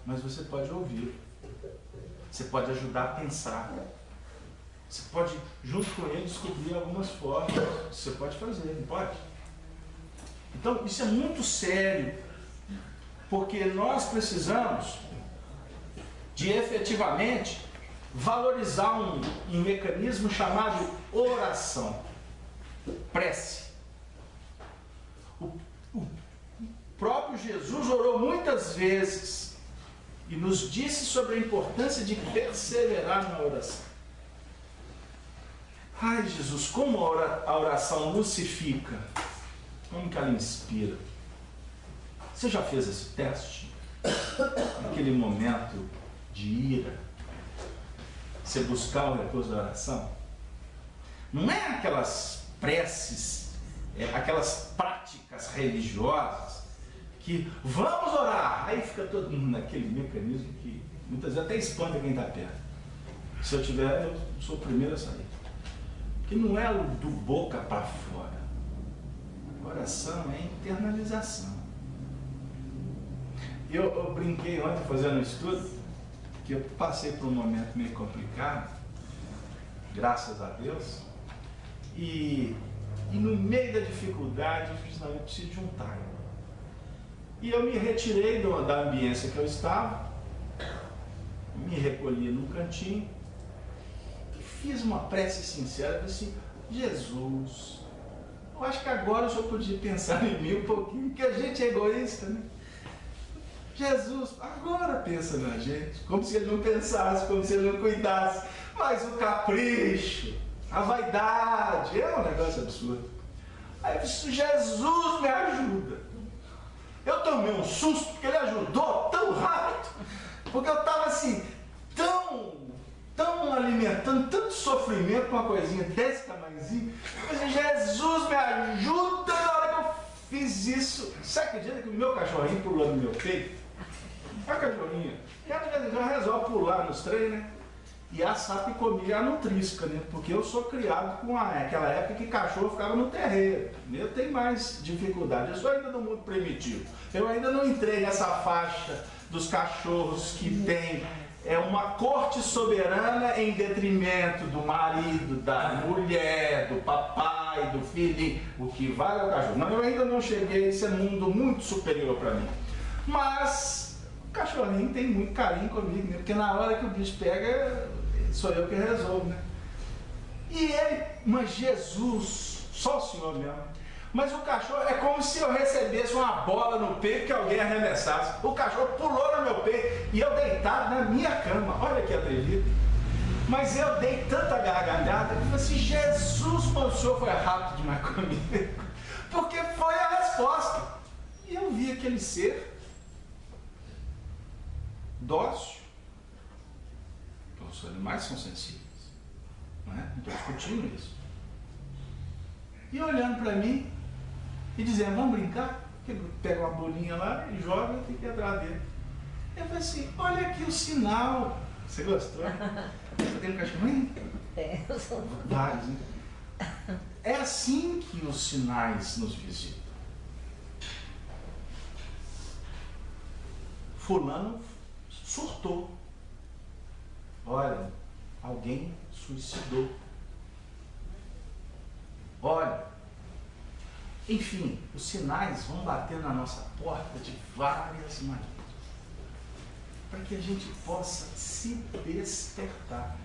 Mas você pode ouvir. Você pode ajudar a pensar. Você pode, junto com ele, descobrir algumas formas. Você pode fazer, não pode? Então, isso é muito sério, porque nós precisamos de efetivamente valorizar um mecanismo chamado oração, prece. O próprio Jesus orou muitas vezes e nos disse sobre a importância de perseverar na oração. Ai, Jesus, como a oração lucifica, como que ela inspira. Você já fez esse teste? Naquele momento de ira, você buscar o repouso da oração? Não é aquelas preces, aquelas práticas religiosas que vamos orar, aí fica todo mundo naquele mecanismo que muitas vezes até espanta quem está perto. Se eu tiver, eu sou o primeiro a sair. Que não é do boca para fora. A oração é internalização. Eu brinquei ontem fazendo um estudo, que eu passei por um momento meio complicado, graças a Deus, e no meio da dificuldade eu fiz: não, eu preciso de um time. E eu me retirei da ambiência que eu estava, me recolhi num cantinho, e fiz uma prece sincera, disse: Jesus, eu acho que agora eu só podia pensar em mim um pouquinho, porque a gente é egoísta, né? Jesus, agora pensa na gente, como se ele não pensasse, como se ele não cuidasse. Mas o capricho, a vaidade, é um negócio absurdo. Aí eu disse: Jesus, me ajuda. Eu tomei um susto, porque ele ajudou tão rápido, porque eu estava assim, tão alimentando tanto sofrimento com uma coisinha desse tamanhozinho. Eu disse: Jesus, me ajuda. Na hora que eu fiz isso, você acredita que o meu cachorrinho pulou no meu peito? A cachorrinha, ela já resolve pular nos trem, né? e assar picomi a nutrisca, né? Porque eu sou criado com aquela época que cachorro ficava no terreiro. Eu tenho mais dificuldade, eu sou ainda do mundo primitivo. Eu ainda não entrei nessa faixa dos cachorros que tem uma corte soberana em detrimento do marido, da mulher, do papai, do filho, o que vale é o cachorro. Não, eu ainda não cheguei a esse mundo muito superior para mim. Mas o cachorrinho tem muito carinho comigo, né? Porque na hora que o bicho pega, sou eu que resolvo, né? E ele, mas Jesus, só o Senhor mesmo. Mas o cachorro é como se eu recebesse uma bola no peito que alguém arremessasse. O cachorro pulou no meu peito e eu deitado na minha cama. Olha que atrevido. Mas eu dei tanta gargalhada que eu falei assim, Jesus, o senhor foi rápido demais comigo. Porque foi a resposta. E eu vi aquele ser dócil. Os animais são sensíveis. Não é? Não estou discutindo isso. E olhando para mim e dizendo, vamos brincar? Pega uma bolinha lá e joga e fica atrás dele. Eu falei assim, olha aqui o sinal. Você gostou? Você tem um cachorrinho? Eu sou vários, né? É assim que os sinais nos visitam. Fulano surtou. Olha, alguém suicidou. Olha, enfim, os sinais vão bater na nossa porta de várias maneiras, para que a gente possa se despertar.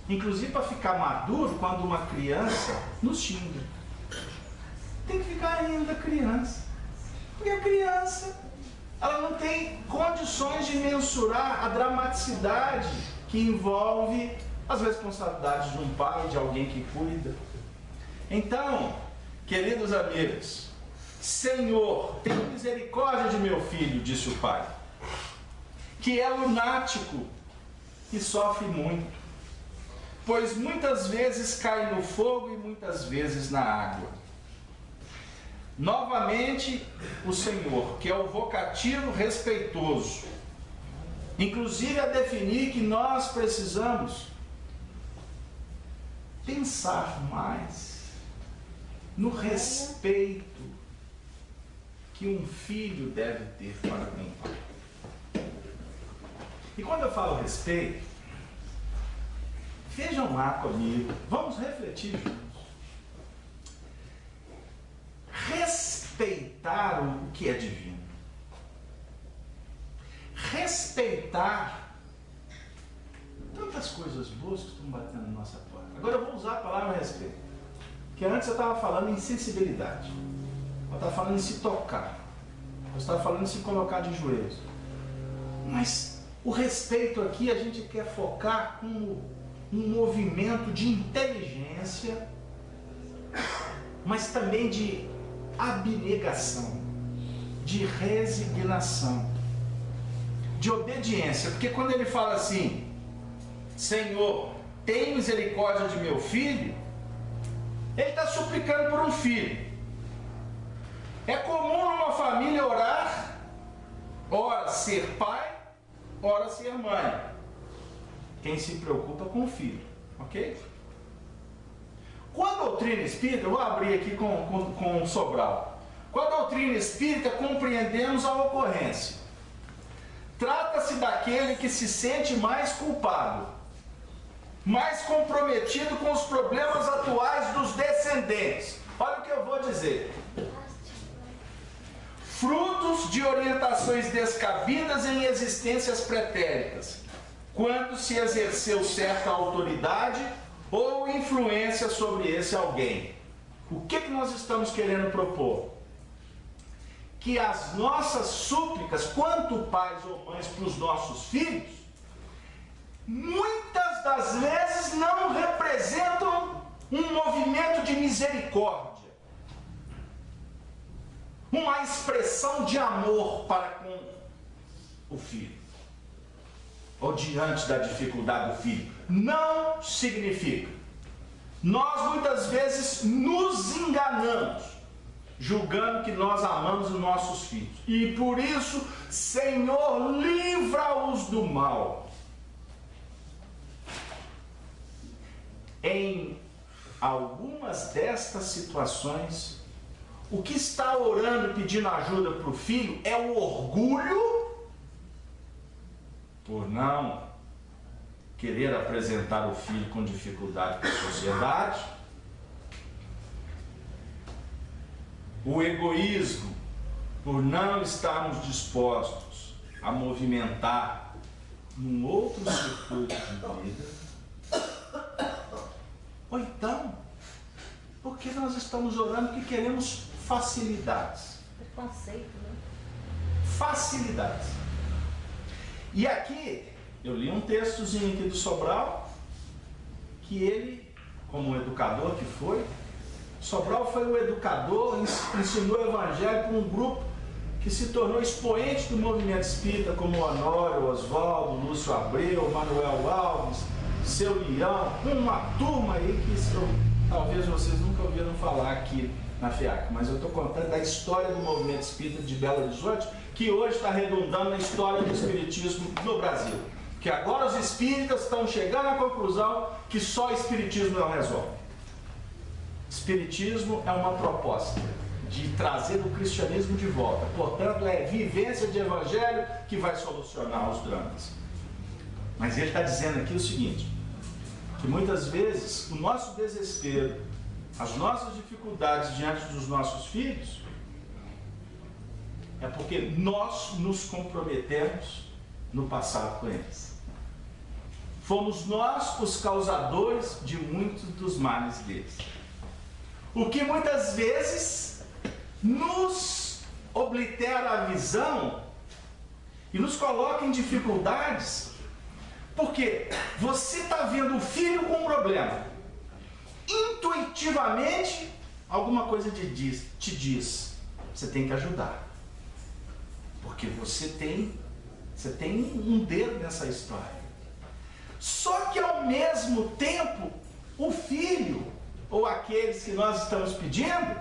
Inclusive para ficar maduro quando uma criança nos xinga. Tem que ficar ainda criança. Porque a criança, ela não tem condições de mensurar a dramaticidade que envolve as responsabilidades de um pai, de alguém que cuida. Então, queridos amigos, Senhor, tem misericórdia de meu filho, disse o pai, que é lunático e sofre muito, pois muitas vezes cai no fogo e muitas vezes na água. Novamente, o Senhor, que é o vocativo respeitoso, inclusive a definir que nós precisamos pensar mais no respeito que um filho deve ter para com o pai. E quando eu falo respeito, vejam lá comigo, vamos refletir juntos. Respeitar o que é divino. Respeitar tantas coisas boas que estão batendo na nossa porta. Agora eu vou usar a palavra respeito. Porque antes eu estava falando em sensibilidade. Eu estava falando em se tocar. Eu estava falando em se colocar de joelhos. Mas o respeito aqui a gente quer focar como um movimento de inteligência, mas também de abnegação, de resignação, de obediência. Porque quando ele fala assim, Senhor, tem misericórdia de meu filho, ele está suplicando por um filho. É comum numa família orar, ora ser pai, ora ser mãe. Quem se preocupa com o filho, ok? Com a doutrina espírita, eu vou abrir aqui com Sobral. Com a doutrina espírita compreendemos a ocorrência. Trata-se daquele que se sente mais culpado, mais comprometido com os problemas atuais dos descendentes. Olha o que eu vou dizer. Frutos de orientações descabidas em existências pretéritas, quando se exerceu certa autoridade ou influência sobre esse alguém. O que nós estamos querendo propor? Que as nossas súplicas, quanto pais ou mães para os nossos filhos, muitas das vezes não representam um movimento de misericórdia, uma expressão de amor para com o filho, ou diante da dificuldade do filho. Não significa. Nós muitas vezes nos enganamos, julgando que nós amamos os nossos filhos. E por isso, Senhor, livra-os do mal. em algumas destas situações, o que está orando, pedindo ajuda para o filho, é o orgulho por não querer apresentar o filho com dificuldade para a sociedade, o egoísmo por não estarmos dispostos a movimentar num outro circuito de vida, ou então porque nós estamos orando porque queremos facilidades. Preconceito, né? Facilidades. E aqui, eu li um textozinho aqui do Sobral, que ele, como educador que foi, Sobral foi o educador, ensinou o evangelho para um grupo que se tornou expoente do movimento espírita, como o Honório, Oswaldo, Lúcio Abreu, Manuel Alves, Seu Leão, uma turma aí que talvez vocês nunca ouviram falar aqui na FEAC, mas eu estou contando da história do movimento espírita de Belo Horizonte, que hoje está redundando na história do espiritismo no Brasil. Que agora os espíritas estão chegando à conclusão que só o espiritismo não resolve. Espiritismo é uma proposta de trazer o cristianismo de volta. Portanto, é vivência de evangelho que vai solucionar os dramas. Mas ele está dizendo aqui o seguinte, que muitas vezes o nosso desespero, as nossas dificuldades diante dos nossos filhos, é porque nós nos comprometemos no passado com eles. Fomos nós os causadores de muitos dos males deles. O que muitas vezes nos oblitera a visão e nos coloca em dificuldades, porque você está vendo o filho com um problema. Intuitivamente, alguma coisa te diz, você tem que ajudar. Porque você tem um dedo nessa história. Só que ao mesmo tempo, o filho, ou aqueles que nós estamos pedindo,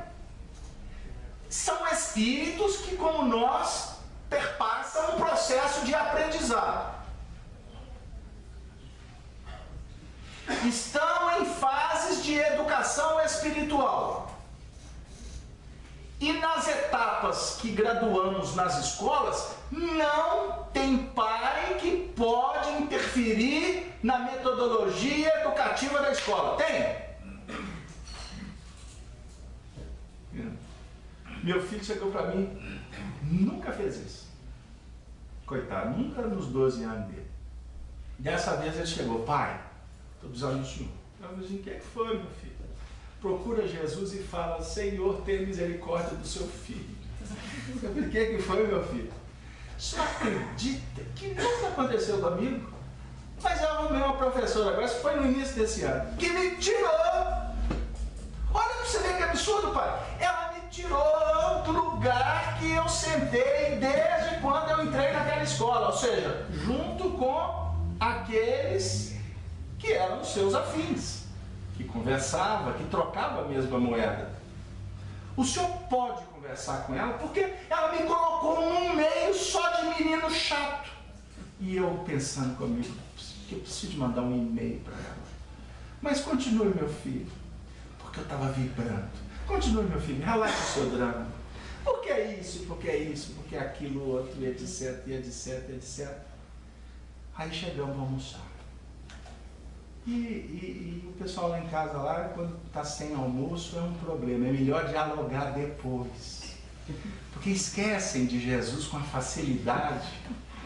são espíritos que, como nós, perpassam um processo de aprendizado. Estão em fases de educação espiritual. E nas etapas que graduamos nas escolas, não tem pai que pode interferir na metodologia educativa da escola. Tem? Meu filho chegou para mim, nunca fez isso. Coitado, nunca nos 12 anos dele. Dessa vez ele chegou, pai, estou precisando do senhor. Eu falei, o que é que foi, meu filho? Procura Jesus e fala, Senhor, tenha misericórdia do seu filho. Eu falei, o que é que foi, meu filho? O senhor acredita que nunca aconteceu comigo? Mas eu arrumei uma professora agora, isso foi no início desse ano, que me tirou. Olha para você ver que absurdo, pai. Ela me tirou do lugar que eu sentei desde quando eu entrei naquela escola. Ou seja, junto com aqueles que eram seus afins, que conversava, que trocava a mesma moeda. O senhor pode conversar com ela, porque ela me colocou num meio só de menino chato. E eu pensando comigo, que eu preciso mandar um e-mail para ela. Mas continue, meu filho, porque eu estava vibrando. Continue, meu filho, relaxe o seu drama. Por que é isso, por que é isso, por que é aquilo, outro, etc, etc, etc. Aí chegamos a almoçar. E o pessoal lá em casa, lá, quando está sem almoço, é um problema. É melhor dialogar depois. Porque esquecem de Jesus com a facilidade.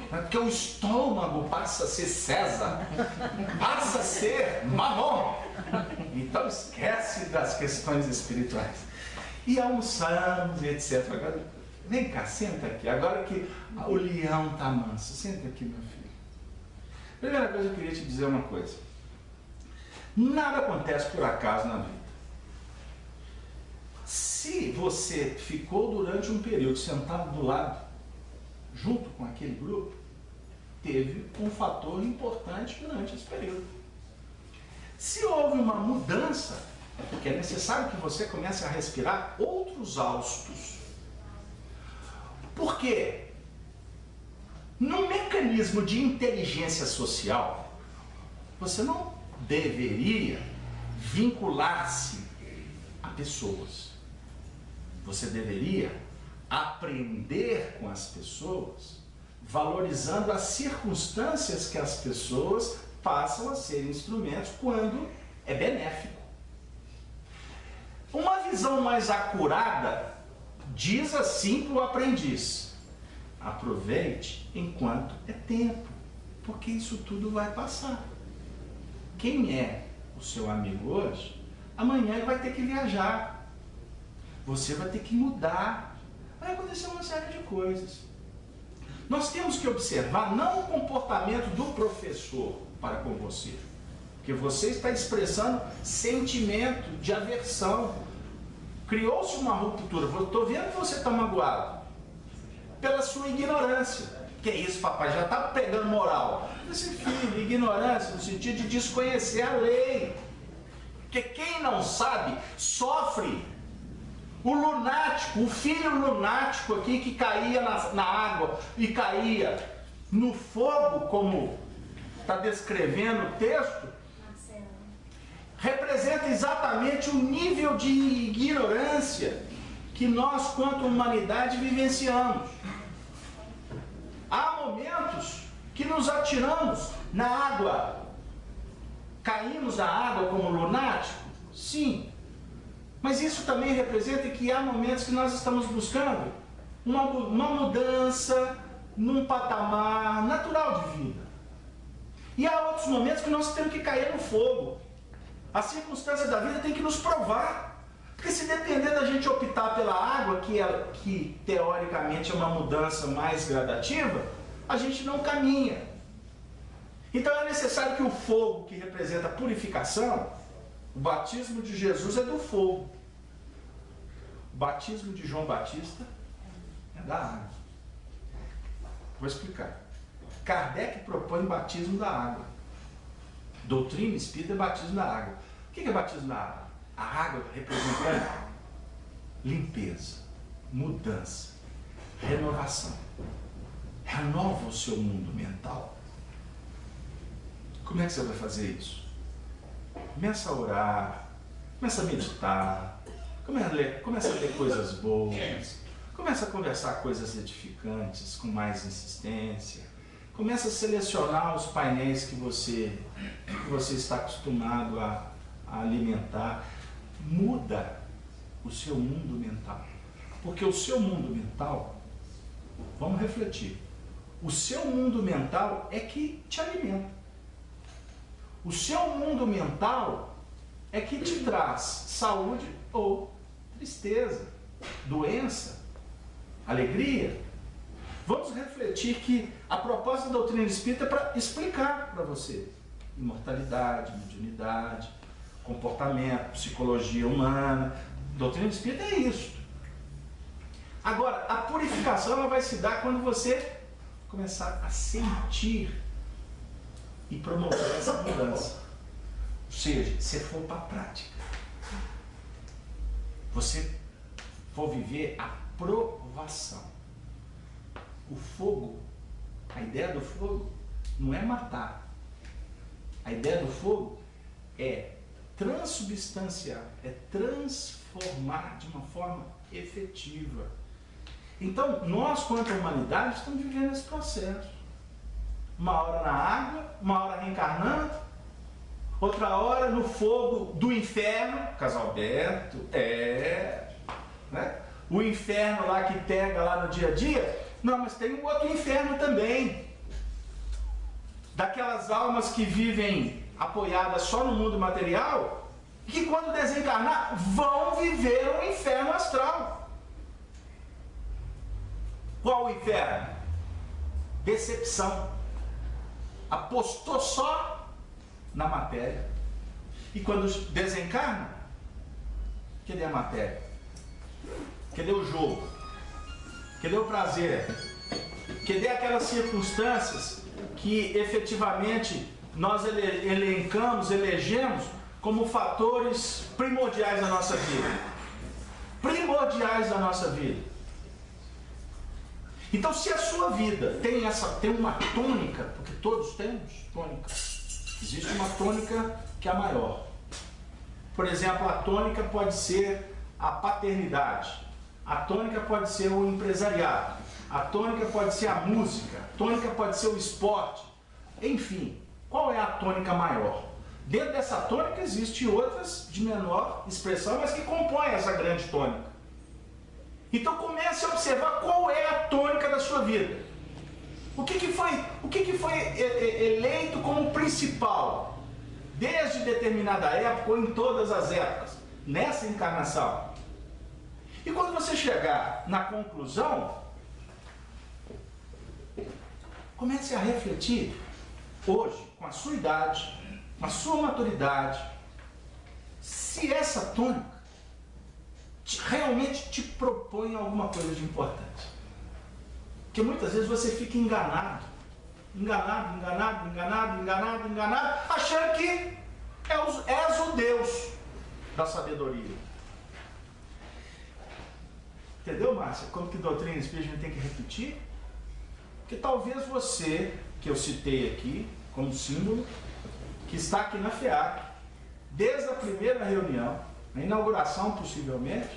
Porque o estômago passa a ser César, passa a ser Mamon. Então esquece das questões espirituais. E almoçamos, etc. Agora, vem cá, senta aqui. Agora que o leão está manso, senta aqui, meu filho. Primeira coisa, eu queria te dizer uma coisa. Nada acontece por acaso na vida. Se você ficou durante um período sentado do lado, junto com aquele grupo, teve um fator importante durante esse período. Se houve uma mudança, é porque é necessário que você comece a respirar outros haustos. Porque no mecanismo de inteligência social, você não deveria vincular-se a pessoas. Você deveria aprender com as pessoas, valorizando as circunstâncias que as pessoas passam a ser instrumentos quando é benéfico. Uma visão mais acurada diz assim para o aprendiz: aproveite enquanto é tempo, porque isso tudo vai passar. Quem é o seu amigo hoje, amanhã ele vai ter que viajar, você vai ter que mudar, vai acontecer uma série de coisas. Nós temos que observar não o comportamento do professor para com você, porque você está expressando sentimento de aversão. Criou-se uma ruptura. Estou vendo que você está magoado pela sua ignorância. Que é isso, papai? Já está pegando moral. Esse filho, ignorância no sentido de desconhecer a lei. Porque quem não sabe sofre. O lunático, o filho lunático aqui que caía na água e caía no fogo, como está descrevendo o texto, representa exatamente o nível de ignorância que nós, quanto humanidade, vivenciamos. Há momentos que nos atiramos na água, caímos na água como lunático, sim, mas isso também representa que há momentos que nós estamos buscando uma mudança num patamar natural de vida. E há outros momentos que nós temos que cair no fogo. As circunstâncias da vida têm que nos provar. Porque se depender da gente optar pela água, que teoricamente é uma mudança mais gradativa, a gente não caminha. Então é necessário que o fogo, que representa a purificação, o batismo de Jesus é do fogo. O batismo de João Batista é da água. Vou explicar. Kardec propõe o batismo da água. Doutrina espírita é batismo da água. O que é batismo da água? A água representa limpeza, mudança, renovação. Renova o seu mundo mental. Como é que você vai fazer isso? Começa a orar, começa a meditar, começa a ler coisas boas, começa a conversar coisas edificantes com mais insistência. Começa a selecionar os painéis que você está acostumado a alimentar. Muda o seu mundo mental. Porque o seu mundo mental, vamos refletir, o seu mundo mental é que te alimenta. O seu mundo mental é que te traz saúde ou tristeza, doença, alegria. Vamos refletir que a proposta da doutrina espírita é para explicar para você imortalidade, mediunidade, comportamento, psicologia humana. Doutrina espírita é isso. Agora, a purificação ela vai se dar quando você começar a sentir e promover essa mudança. Ou seja, se for para a prática, você for viver a provação. O fogo, a ideia do fogo não é matar. A ideia do fogo é transubstanciar, é transformar de uma forma efetiva. Então, nós, quanto a humanidade, estamos vivendo esse processo. Uma hora na água, uma hora reencarnando, outra hora no fogo do inferno, Casalberto, né? O inferno lá que pega lá no dia a dia. Não, mas tem um outro inferno também. Daquelas almas que vivem apoiadas só no mundo material, que quando desencarnar, vão viver um inferno astral. Qual o inferno? Decepção. Apostou só na matéria. E quando desencarna, cadê a matéria? Cadê o jogo? Cadê o prazer? Cadê aquelas circunstâncias que efetivamente nós elegemos como fatores primordiais da nossa vida? Primordiais da nossa vida. Então, se a sua vida tem uma tônica, porque todos temos tônica, existe uma tônica que é a maior. Por exemplo, a tônica pode ser a paternidade, a tônica pode ser o empresariado, a tônica pode ser a música, a tônica pode ser o esporte. Enfim, qual é a tônica maior? Dentro dessa tônica existem outras de menor expressão, mas que compõem essa grande tônica. Então comece a observar qual é a tônica da sua vida. O que foi eleito como principal, desde determinada época ou em todas as épocas, nessa encarnação. E quando você chegar na conclusão, comece a refletir hoje, com a sua idade, com a sua maturidade, se essa tônica realmente te propõe alguma coisa de importante. Porque muitas vezes você fica enganado, achando que és o Deus da sabedoria. Entendeu, Márcia? Como que doutrina espírita a gente tem que repetir? Porque talvez você, que eu citei aqui como símbolo, que está aqui na FEAC, desde a primeira reunião, na inauguração possivelmente,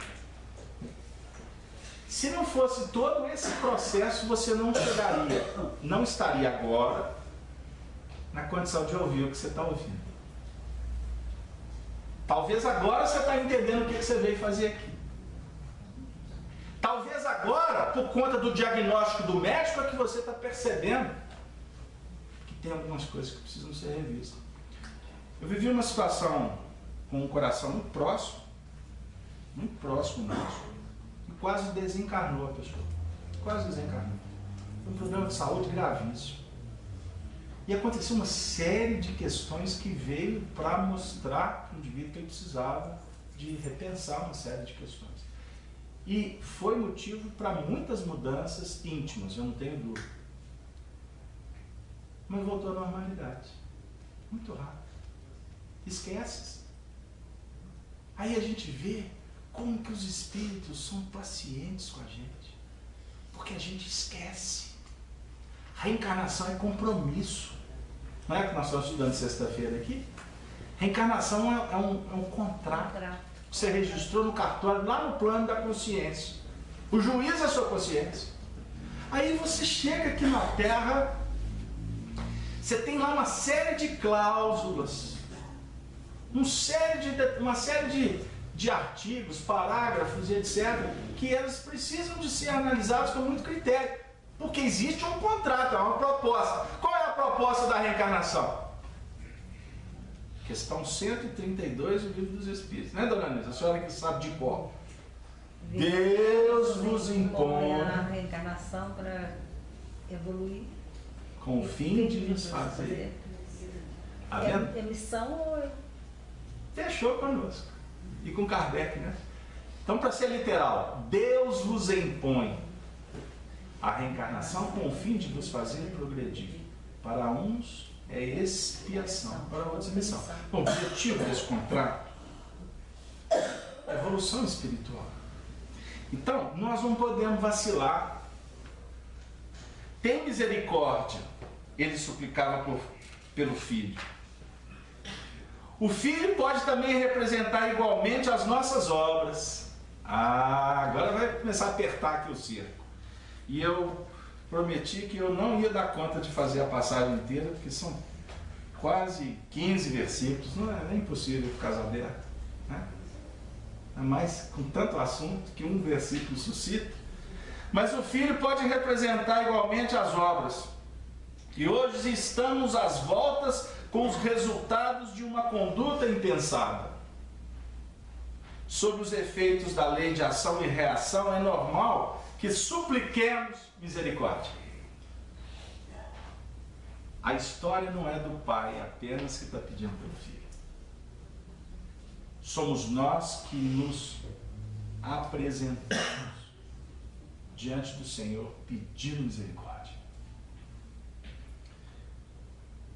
se não fosse todo esse processo, você não estaria agora na condição de ouvir o que você está ouvindo. Talvez agora você está entendendo o que você veio fazer aqui. Talvez agora, por conta do diagnóstico do médico, é que você está percebendo que tem algumas coisas que precisam ser revistas. Eu vivi uma situação com um coração muito próximo nosso, e quase desencarnou a pessoa. Quase desencarnou. Foi um problema de saúde gravíssimo. E aconteceu uma série de questões que veio para mostrar para o indivíduo que ele precisava de repensar uma série de questões. E foi motivo para muitas mudanças íntimas, eu não tenho dúvida. Mas voltou à normalidade. Muito rápido. Esquece. Aí a gente vê como que os espíritos são pacientes com a gente. Porque a gente esquece. Reencarnação é compromisso. Não é que nós estamos estudando sexta-feira aqui? Reencarnação é um contrato. Você registrou no cartório, lá no plano da consciência. O juiz é a sua consciência. Aí você chega aqui na Terra, você tem lá uma série de cláusulas, uma série de artigos, parágrafos, etc., que eles precisam de ser analisados com muito critério. Porque existe um contrato, é uma proposta. Qual é a proposta da reencarnação? Questão 132 do Livro dos Espíritos. Né, dona Anisa? A senhora que sabe de cor. Deus vos impõe a reencarnação para evoluir. Com o fim de nos fazer. Tá vendo? É missão ou... Fechou conosco. E com Kardec, né? Então, para ser literal, Deus vos impõe a reencarnação com o fim de nos fazer progredir. Para uns é expiação, para outros é missão. O objetivo desse contrato é evolução espiritual. Então, nós não podemos vacilar. Tem misericórdia, ele suplicava pelo filho. O filho pode também representar igualmente as nossas obras. Agora vai começar a apertar aqui o cerco. E eu prometi que eu não ia dar conta de fazer a passagem inteira, porque são quase 15 versículos, não é nem possível ficar aberto, né? Mas com tanto assunto que um versículo suscita. Mas o filho pode representar igualmente as obras. E hoje estamos às voltas com os resultados de uma conduta impensada. Sob os efeitos da lei de ação e reação, é normal que supliquemos misericórdia. A história não é do pai apenas que está pedindo pelo filho. Somos nós que nos apresentamos diante do Senhor pedindo misericórdia,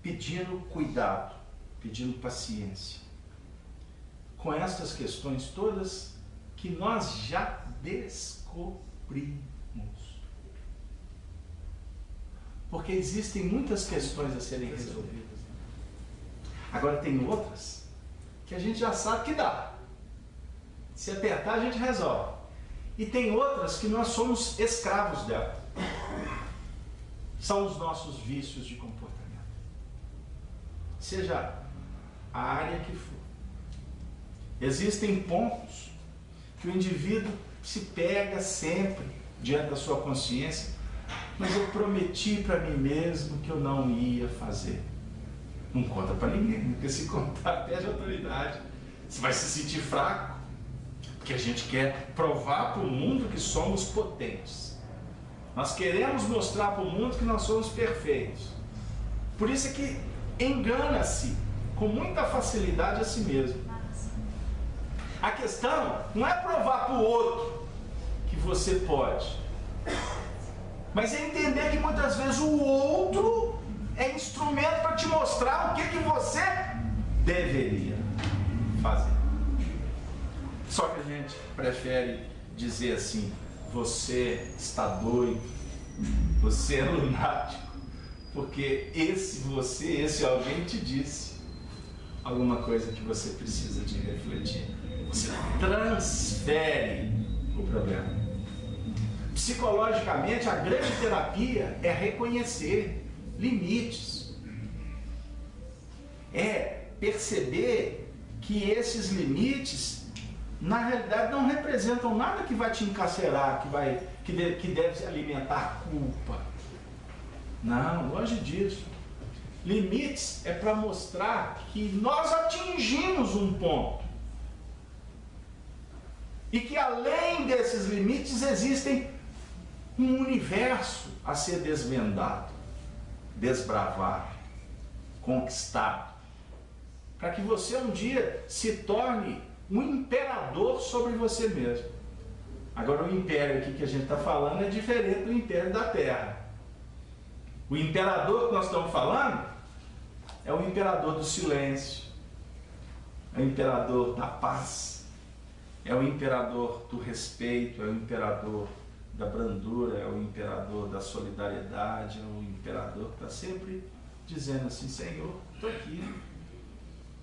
pedindo cuidado, pedindo paciência com estas questões todas que nós já descobrimos. Porque existem muitas questões a serem resolvidas. Agora tem outras que que a gente já sabe que dá. Se apertar, a gente resolve. E tem outras que nós somos escravos dela. São os nossos vícios de comportamento. Seja a área que for. Existem pontos que o indivíduo se pega sempre diante da sua consciência, mas eu prometi para mim mesmo que eu não ia fazer. Não conta para ninguém, porque se contar perde autoridade. Você vai se sentir fraco, porque a gente quer provar para o mundo que somos potentes. Nós queremos mostrar para o mundo que nós somos perfeitos. Por isso é que engana-se com muita facilidade a si mesmo. A questão não é provar para o outro que você pode, mas é entender que muitas vezes o outro é instrumento para te mostrar o que você deveria fazer. Só que a gente prefere dizer assim: você está doido, você é lunático, porque esse alguém te disse alguma coisa que você precisa de refletir. Você transfere o problema. Psicologicamente, a grande terapia é reconhecer limites. É perceber que esses limites, na realidade, não representam nada que vai te encarcerar, que deve alimentar culpa. Não, longe disso. Limites é para mostrar que nós atingimos um ponto. E que além desses limites existem um universo a ser desvendado, desbravado, conquistado. Para que você um dia se torne um imperador sobre você mesmo. Agora, o império aqui que a gente está falando é diferente do império da Terra. O imperador que nós estamos falando é o imperador do silêncio, é o imperador da paz, é o imperador do respeito, é o imperador da brandura, é o imperador da solidariedade, é o imperador que está sempre dizendo assim: Senhor, estou aqui.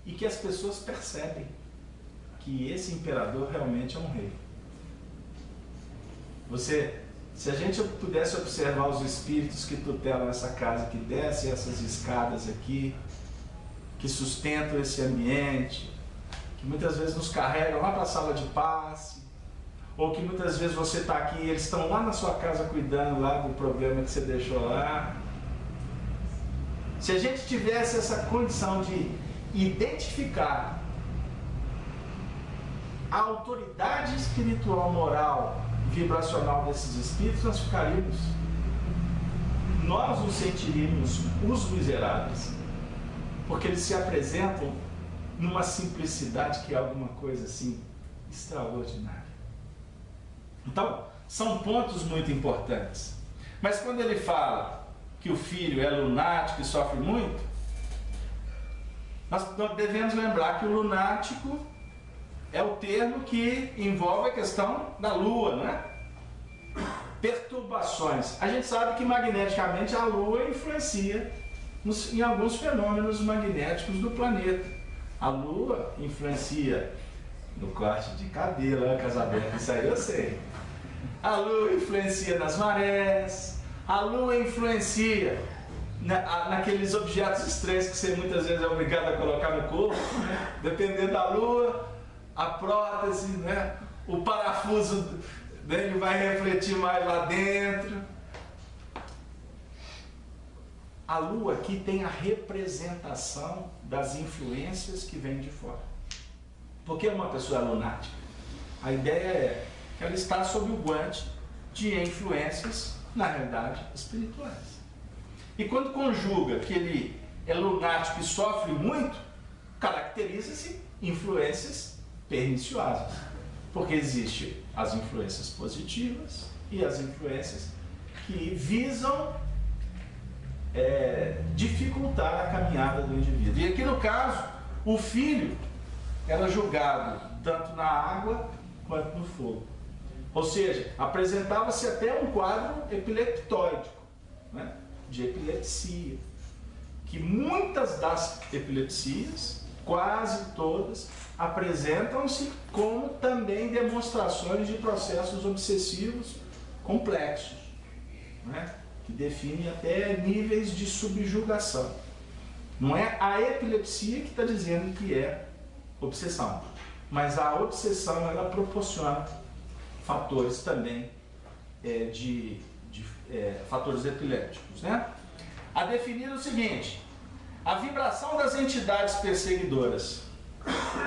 E que as pessoas percebem que esse imperador realmente é um rei. Se a gente pudesse observar os espíritos que tutelam essa casa, que descem essas escadas aqui, que sustentam esse ambiente, que muitas vezes nos carregam lá para a sala de passe, ou que muitas vezes você está aqui e eles estão lá na sua casa cuidando lá do problema que você deixou lá. Se a gente tivesse essa condição de identificar a autoridade espiritual, moral, vibracional desses espíritos, nós nos sentiríamos os miseráveis, porque eles se apresentam numa simplicidade que é alguma coisa assim extraordinária. Então, são pontos muito importantes. Mas quando ele fala que o filho é lunático e sofre muito, nós devemos lembrar que o lunático é o termo que envolve a questão da lua, não é? Perturbações. A gente sabe que magneticamente a lua influencia em alguns fenômenos magnéticos do planeta. A lua influencia no corte de cabelo, casamento, isso aí eu sei. A lua influencia nas marés, a lua influencia naqueles objetos estranhos que você muitas vezes é obrigado a colocar no corpo, né? Dependendo da lua, a prótese, né? O parafuso dele vai refletir mais lá dentro. A lua aqui tem a representação das influências que vêm de fora. Por que uma pessoa é lunática? A ideia é que ela está sob o guante de influências, na realidade, espirituais. E quando conjuga que ele é lunático e sofre muito, caracteriza-se influências perniciosas. Porque existem as influências positivas e as influências que visam dificultar a caminhada do indivíduo. E aqui no caso, o filho era julgado tanto na água quanto no fogo. Ou seja, apresentava-se até um quadro epileptóico, de epilepsia. Que muitas das epilepsias quase todas, apresentam-se como também demonstrações de processos obsessivos complexos, né? Que definem até níveis de subjugação. Não é a epilepsia que está dizendo que é obsessão, mas a obsessão ela proporciona fatores também fatores epilépticos, né? A definir o seguinte: a vibração das entidades perseguidoras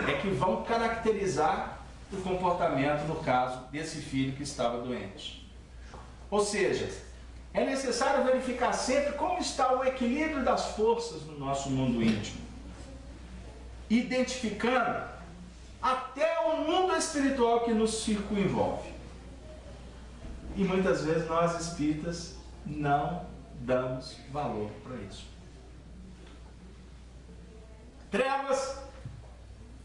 é que vão caracterizar o comportamento no caso desse filho que estava doente. Ou seja, é necessário verificar sempre como está o equilíbrio das forças no nosso mundo íntimo, identificando até o mundo espiritual que nos circunvolve. E muitas vezes nós espíritas não damos valor para isso. Trevas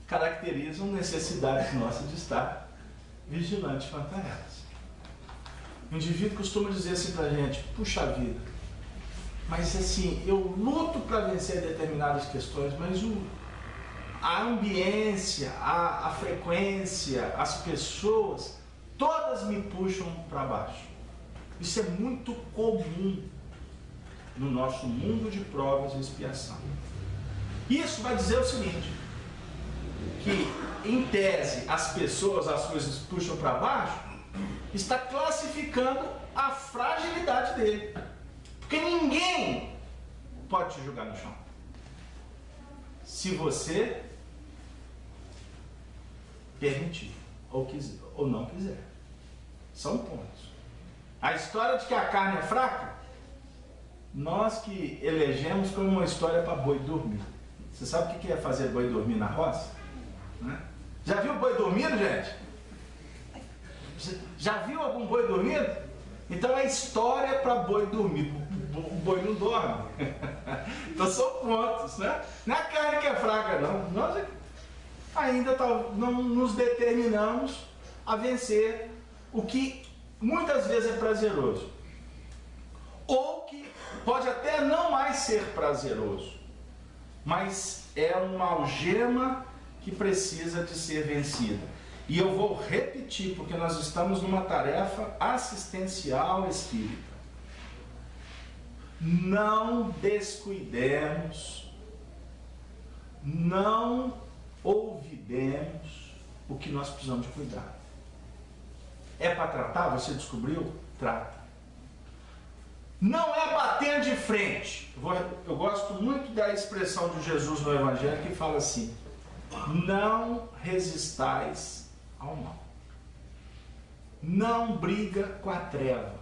caracterizam necessidade nossa de estar vigilante quanto a elas. O indivíduo costuma dizer assim para a gente: puxa vida, mas assim, eu luto para vencer determinadas questões, mas a ambiência, a frequência, as pessoas, todas me puxam para baixo. Isso é muito comum no nosso mundo de provas e expiação. Isso vai dizer o seguinte: que em tese as pessoas, as coisas puxam para baixo, está classificando a fragilidade dele. Porque ninguém pode te jogar no chão se você permitir ou não quiser. São pontos. A história de que a carne é fraca, nós que elegemos como uma história para boi dormir. Você sabe o que é fazer boi dormir na roça? Né? Já viu boi dormindo, gente? Já viu algum boi dormindo? Então é história para boi dormir. O boi não dorme. Então são pontos, né? Não é a carne que é fraca, não. Nós ainda não nos determinamos a vencer o que muitas vezes é prazeroso, ou que pode até não mais ser prazeroso, mas é uma algema que precisa de ser vencida. E eu vou repetir, porque nós estamos numa tarefa assistencial espírita. Não descuidemos, não olvidemos o que nós precisamos de cuidar. É para tratar? Você descobriu? Trata. Não é batendo de frente. Eu gosto muito da expressão de Jesus no Evangelho, que fala assim: não resistais ao mal. Não briga com a treva.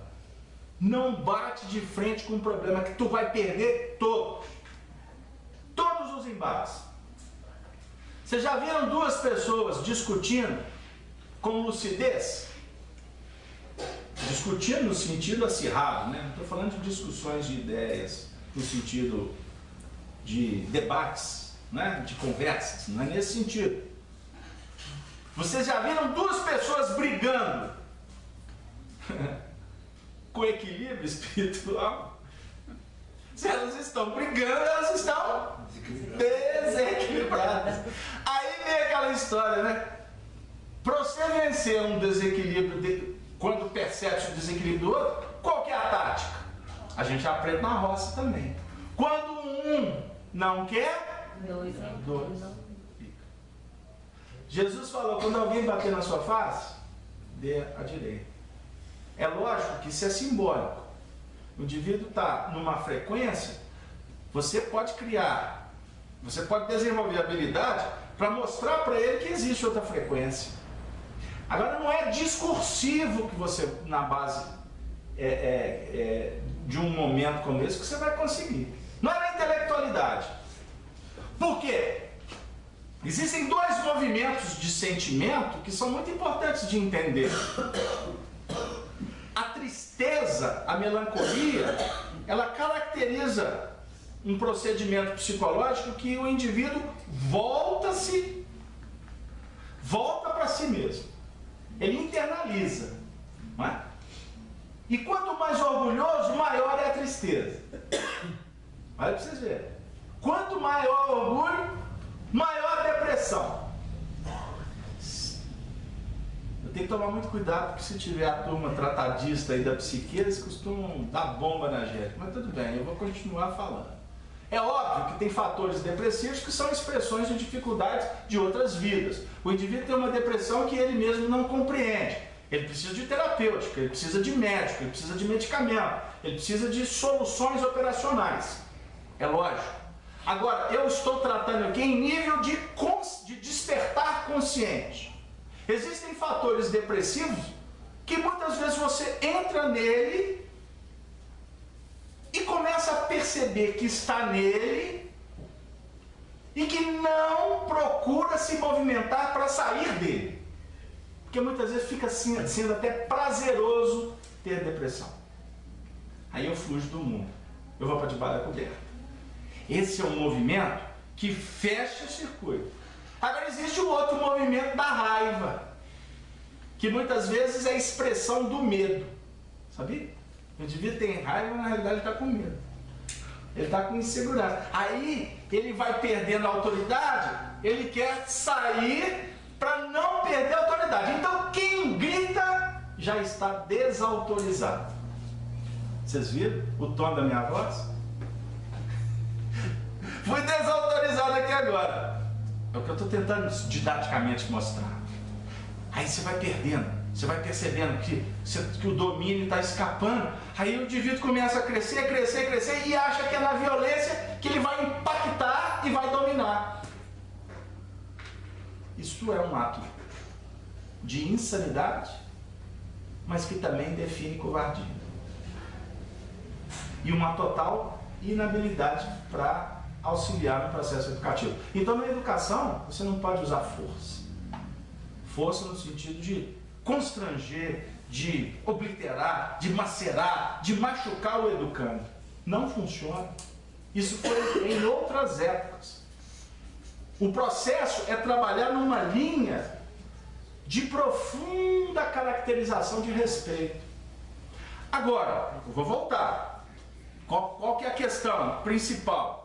Não bate de frente com um problema que tu vai perder todos os embates. Vocês já viram duas pessoas discutindo com lucidez? Discutindo no sentido acirrado, né? Não estou falando de discussões de ideias no sentido de debates, né? De conversas, não é nesse sentido. Vocês já viram duas pessoas brigando com equilíbrio espiritual? Se elas estão brigando, elas estão desequilibradas. Aí vem aquela história, né? Para você vencer um desequilíbrio, quando percebe o desequilíbrio do outro, qual que é a tática? A gente aprende na roça também. Quando um não quer, dois. Jesus falou: quando alguém bater na sua face, dê a direita. É lógico que isso é simbólico. O indivíduo está numa frequência, você pode desenvolver habilidade para mostrar para ele que existe outra frequência. Agora, não é discursivo que você, na base de um momento como esse, que você vai conseguir. Não é na intelectualidade. Por quê? Existem dois movimentos de sentimento que são muito importantes de entender. A tristeza, a melancolia, ela caracteriza um procedimento psicológico que o indivíduo volta para si mesmo. Ele internaliza, não é? E quanto mais orgulhoso, maior é a tristeza. Olha para vocês verem. Quanto maior o orgulho, maior tem que tomar muito cuidado, porque se tiver a turma tratadista aí da psique, eles costumam dar bomba na gente. Mas tudo bem, eu vou continuar falando. É óbvio que tem fatores depressivos que são expressões de dificuldades de outras vidas. O indivíduo tem uma depressão que ele mesmo não compreende. Ele precisa de terapêutica, ele precisa de médico, ele precisa de medicamento, ele precisa de soluções operacionais. É lógico. Agora, eu estou tratando aqui em nível de despertar consciente. Existem fatores depressivos que muitas vezes você entra nele e começa a perceber que está nele e que não procura se movimentar para sair dele. Porque muitas vezes fica sendo até prazeroso ter depressão. Aí eu fujo do mundo, eu vou para debaixo da coberta. Esse é um movimento que fecha o circuito. Agora existe o outro movimento da raiva, que muitas vezes é a expressão do medo. Sabia? O indivíduo tem raiva, na realidade ele está com medo. Ele está com insegurança. Aí ele vai perdendo a autoridade, ele quer sair para não perder a autoridade. Então quem grita já está desautorizado. Vocês viram o tom da minha voz? Fui desautorizado aqui agora. É o que eu estou tentando didaticamente mostrar. Aí você vai perdendo, você vai percebendo que o domínio está escapando. Aí o indivíduo começa a crescer, crescer, crescer e acha que é na violência que ele vai impactar e vai dominar. Isto é um ato de insanidade, mas que também define covardia. E uma total inabilidade para auxiliar no processo educativo. Então, na educação, você não pode usar força. Força no sentido de constranger, de obliterar, de macerar, de machucar o educando. Não funciona. Isso foi em outras épocas. O processo é trabalhar numa linha de profunda caracterização de respeito. Agora, eu vou voltar. Qual que é a questão principal?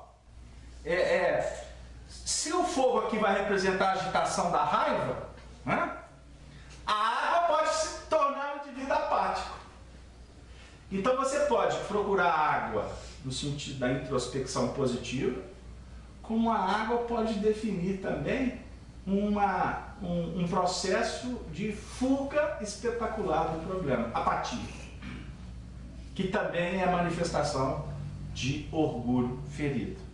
Se o fogo aqui vai representar a agitação da raiva, né? A água pode se tornar um indivíduo apático. Então você pode procurar água no sentido da introspecção positiva, como a água pode definir também um processo de fuga espetacular do problema, apatia, que também é a manifestação de orgulho ferido.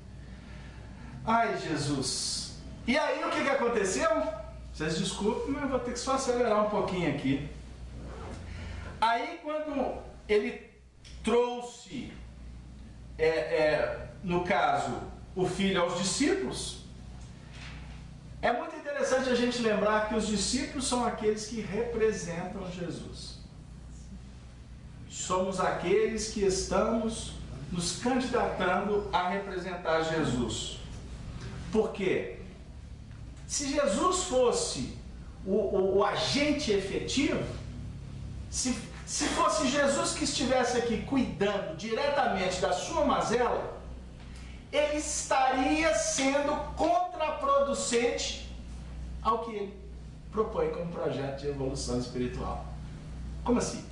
Ai, Jesus! E aí o que aconteceu? Vocês desculpem, mas eu vou ter que só acelerar um pouquinho aqui. Aí quando ele trouxe, no caso, o filho aos discípulos, é muito interessante a gente lembrar que os discípulos são aqueles que representam Jesus. Somos aqueles que estamos nos candidatando a representar Jesus. Por quê? Se Jesus fosse o agente efetivo, se fosse Jesus que estivesse aqui cuidando diretamente da sua mazela, ele estaria sendo contraproducente ao que ele propõe como projeto de evolução espiritual. Como assim?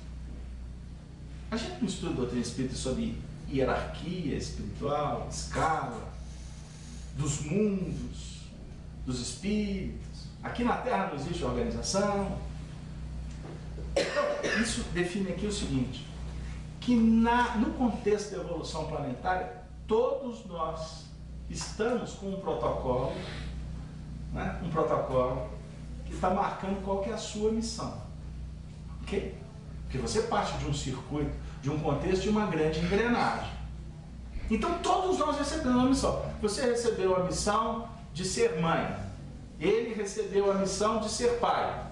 A gente não estuda doutrina espírita sobre hierarquia espiritual, escala, dos mundos, dos espíritos. Aqui na Terra não existe organização. Então, isso define aqui o seguinte, que no contexto da evolução planetária, todos nós estamos com um protocolo, né? Um protocolo que está marcando qual que é a sua missão. Ok? Porque você parte de um circuito, de um contexto de uma grande engrenagem. Então todos nós recebemos uma missão. Você recebeu a missão de ser mãe. Ele recebeu a missão de ser pai.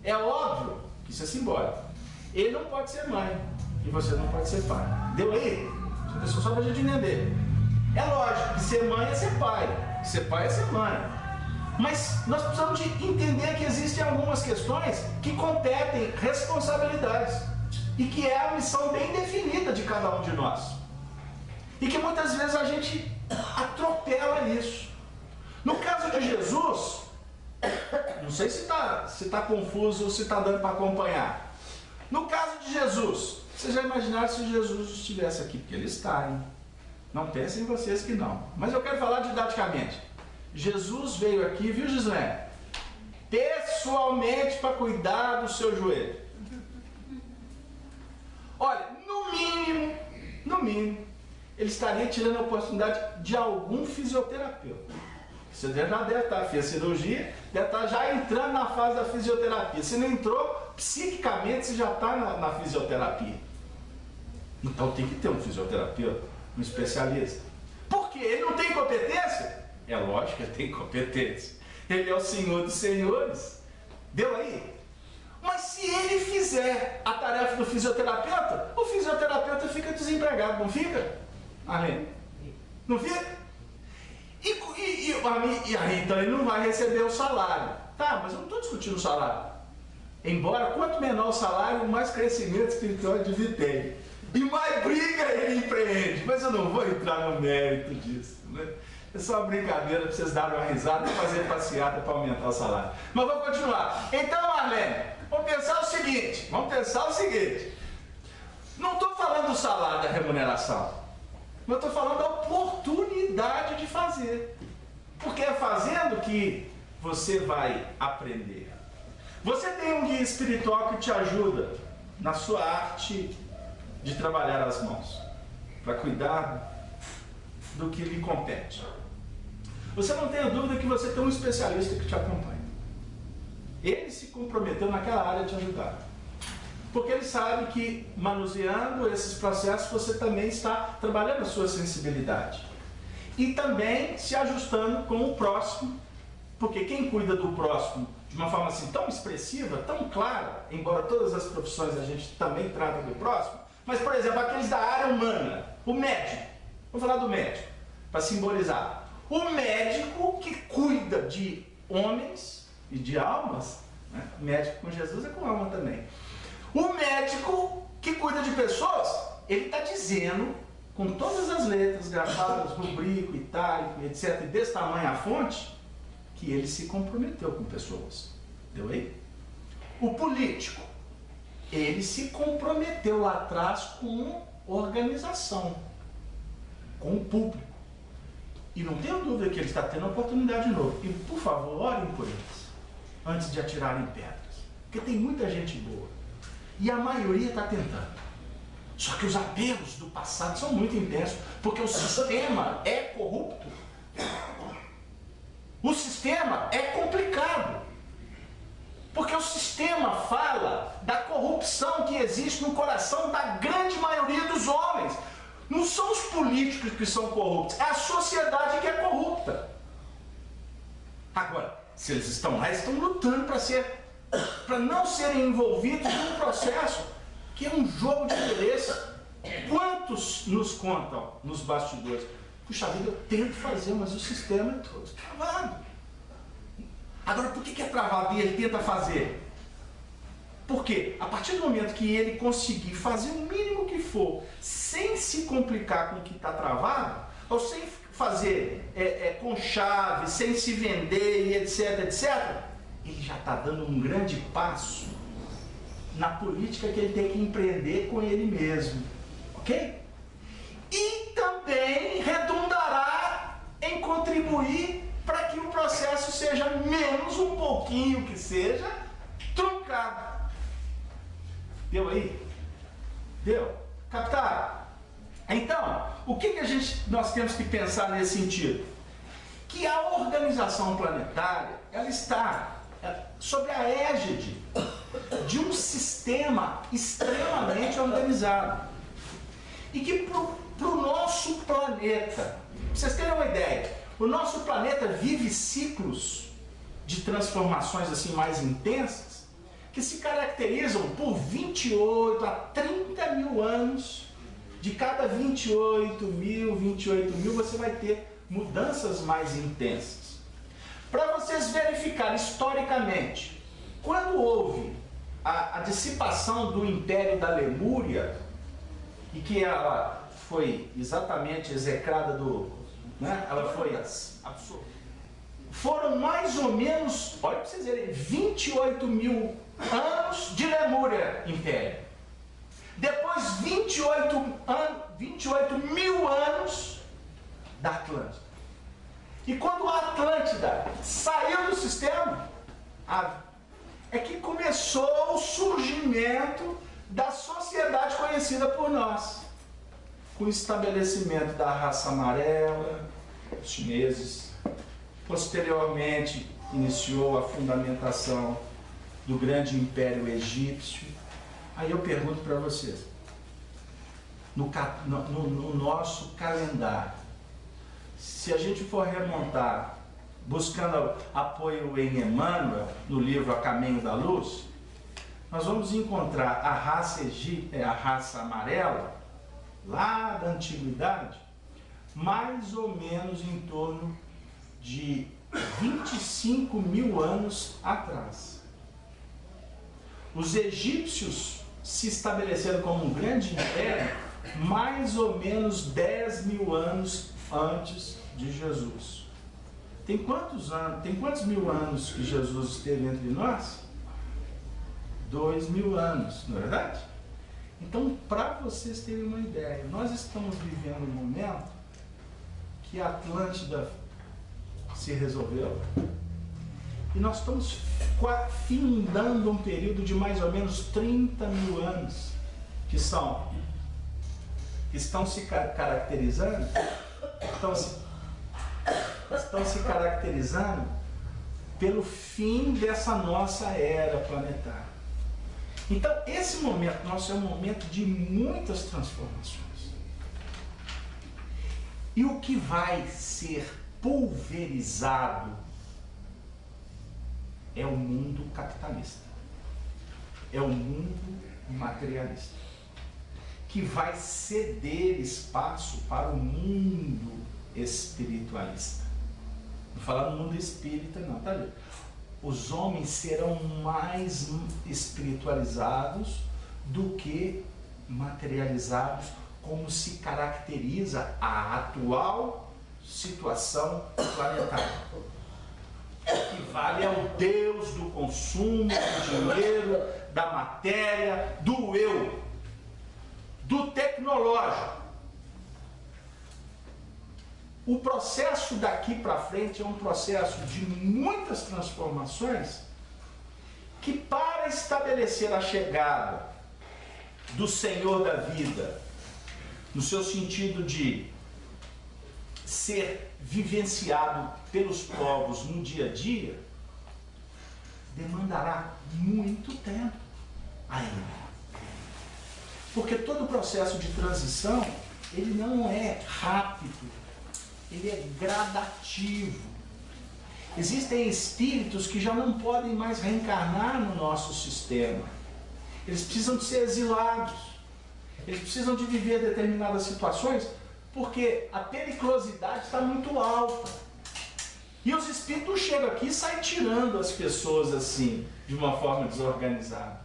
É óbvio que isso é simbólico. Ele não pode ser mãe e você não pode ser pai. Deu aí? Só para a gente entender. É lógico que ser mãe é ser pai. Ser pai é ser mãe. Mas nós precisamos de entender que existem algumas questões que competem responsabilidades. E que é a missão bem definida de cada um de nós. E que muitas vezes a gente atropela isso. No caso de Jesus, Não sei se tá confuso ou se está dando para acompanhar. No caso de Jesus, vocês já imaginaram se Jesus estivesse aqui? Porque ele está, hein? Não pensem vocês que não. Mas eu quero falar didaticamente. Jesus veio aqui, viu, Gislaine? Pessoalmente para cuidar do seu joelho. Olha, no mínimo, ele estaria tirando a oportunidade de algum fisioterapeuta. Você já deve estar, fez cirurgia, deve estar já entrando na fase da fisioterapia. Se não entrou, psiquicamente você já está na fisioterapia. Então tem que ter um fisioterapeuta, um especialista. Por quê? Ele não tem competência? É lógico que ele tem competência. Ele é o Senhor dos Senhores. Deu aí? Mas se ele fizer a tarefa do fisioterapeuta, o fisioterapeuta fica desempregado, não fica? Arlene? Não fica? E aí, então ele não vai receber o salário. Tá, mas eu não estou discutindo o salário. Embora, quanto menor o salário, mais crescimento espiritual de vida tem. E mais briga ele empreende. Mas eu não vou entrar no mérito disso, né? É só uma brincadeira para vocês darem uma risada e fazer passeada para aumentar o salário. Mas vamos continuar. Então, Marlene, vamos pensar o seguinte. Não estou falando do salário, da remuneração. Mas estou falando da oportunidade de fazer. Porque é fazendo que você vai aprender. Você tem um guia espiritual que te ajuda na sua arte de trabalhar as mãos, para cuidar do que lhe compete. Você não tenha dúvida que você tem um especialista que te acompanha. Ele se comprometeu naquela área de ajudar. Porque ele sabe que, manuseando esses processos, você também está trabalhando a sua sensibilidade. E também se ajustando com o próximo. Porque quem cuida do próximo de uma forma assim tão expressiva, tão clara, embora todas as profissões a gente também trata do próximo, mas, por exemplo, aqueles da área humana, o médico. Vamos falar do médico, para simbolizar. O médico que cuida de homens e de almas, né? Médico com Jesus é com alma também. O médico que cuida de pessoas, ele está dizendo, com todas as letras grafadas, rubrico, itálico, etc., e desse tamanho a fonte, que ele se comprometeu com pessoas. Deu aí? O político, ele se comprometeu lá atrás com organização, com o público. E não tenho dúvida que ele está tendo a oportunidade de novo. E, por favor, orem por eles, antes de atirarem pedras. Porque tem muita gente boa. E a maioria está tentando. Só que os apelos do passado são muito intensos, porque o sistema é corrupto. O sistema é complicado. Porque o sistema fala da corrupção que existe no coração da grande maioria dos homens. Não são os políticos que são corruptos, é a sociedade que é corrupta. Agora, se eles estão lá, eles estão lutando para não serem envolvidos num processo que é um jogo de interesse. Quantos nos contam nos bastidores? Puxa vida, eu tento fazer, mas o sistema é todo travado. Agora, por que é travado e ele tenta fazer? Porque a partir do momento que ele conseguir fazer o mínimo que for, sem se complicar com o que está travado, ou sem fazer com chave, sem se vender, e etc, etc, ele já está dando um grande passo na política que ele tem que empreender com ele mesmo. Ok? E também redundará em contribuir para que o processo seja menos um pouquinho que seja truncado. Deu aí? Deu? Captaram? Então, o que nós temos que pensar nesse sentido? Que a organização planetária, ela está sob a égide de um sistema extremamente organizado. E que para o nosso planeta, para vocês terem uma ideia, o nosso planeta vive ciclos de transformações assim mais intensas, que se caracterizam por 28 a 30 mil anos. De cada 28 mil, você vai ter mudanças mais intensas. Para vocês verificarem historicamente, quando houve a dissipação do Império da Lemúria, e que ela foi exatamente execrada ela foi foram mais ou menos, olha para vocês verem, 28 mil anos de Lemúria, império. Depois 28 mil anos da Atlântida. E quando a Atlântida saiu do sistema, é que começou o surgimento da sociedade conhecida por nós, com o estabelecimento da raça amarela, os chineses. Posteriormente, iniciou a fundamentação do grande império egípcio. Aí eu pergunto para vocês, no nosso calendário, se a gente for remontar, buscando apoio em Emmanuel, no livro A Caminho da Luz, nós vamos encontrar a raça amarela, lá da antiguidade, mais ou menos em torno de 25 mil anos atrás. Os egípcios se estabeleceram como um grande império mais ou menos 10 mil anos antes de Jesus. Tem quantos mil anos que Jesus esteve entre nós? 2 mil anos, não é verdade? Então, para vocês terem uma ideia, nós estamos vivendo um momento que a Atlântida se resolveu e nós estamos findando um período de mais ou menos 30 mil anos que estão se caracterizando pelo fim dessa nossa era planetária. Então, esse momento nosso é um momento de muitas transformações. E o que vai ser pulverizado é o mundo capitalista, é o mundo materialista, que vai ceder espaço para o mundo espiritualista. Não falar no mundo espírita não, tá vendo? Os homens serão mais espiritualizados do que materializados, como se caracteriza a atual situação planetária. O que vale é o Deus do consumo, do dinheiro, da matéria, do eu, do tecnológico. O processo daqui para frente é um processo de muitas transformações que, para estabelecer a chegada do Senhor da vida, no seu sentido de ser vivenciado pelos povos no dia a dia, demandará muito tempo ainda. Porque todo o processo de transição, ele não é rápido, ele é gradativo. Existem espíritos que já não podem mais reencarnar no nosso sistema. Eles precisam de ser exilados. Eles precisam de viver determinadas situações porque a periculosidade está muito alta. E os espíritos chegam aqui e saem tirando as pessoas assim, de uma forma desorganizada.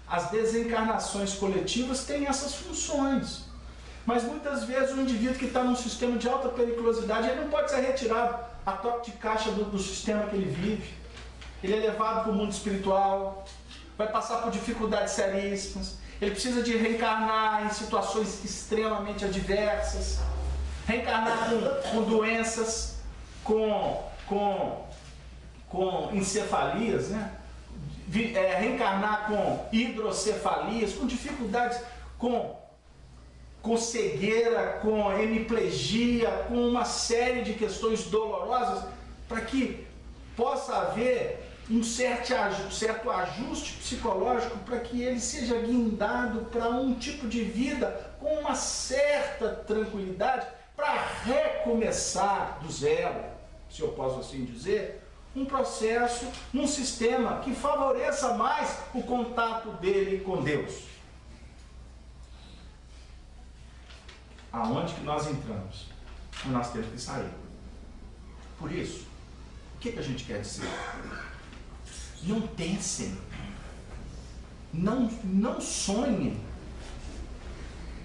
As desencarnações coletivas têm essas funções. Mas muitas vezes o indivíduo que está num sistema de alta periculosidade, ele não pode ser retirado a toque de caixa do sistema que ele vive. Ele é levado para o mundo espiritual, vai passar por dificuldades seríssimas. Ele precisa de reencarnar em situações extremamente adversas, reencarnar com doenças, com encefalias, né? Reencarnar com hidrocefalias, com dificuldades, com cegueira, com hemiplegia, com uma série de questões dolorosas, para que possa haver um certo ajuste psicológico para que ele seja guindado para um tipo de vida com uma certa tranquilidade, para recomeçar do zero, se eu posso assim dizer, um processo, um sistema que favoreça mais o contato dele com Deus. Aonde que nós entramos? Nós temos que sair. Por isso, o que a gente quer dizer? Não pensem, não sonhem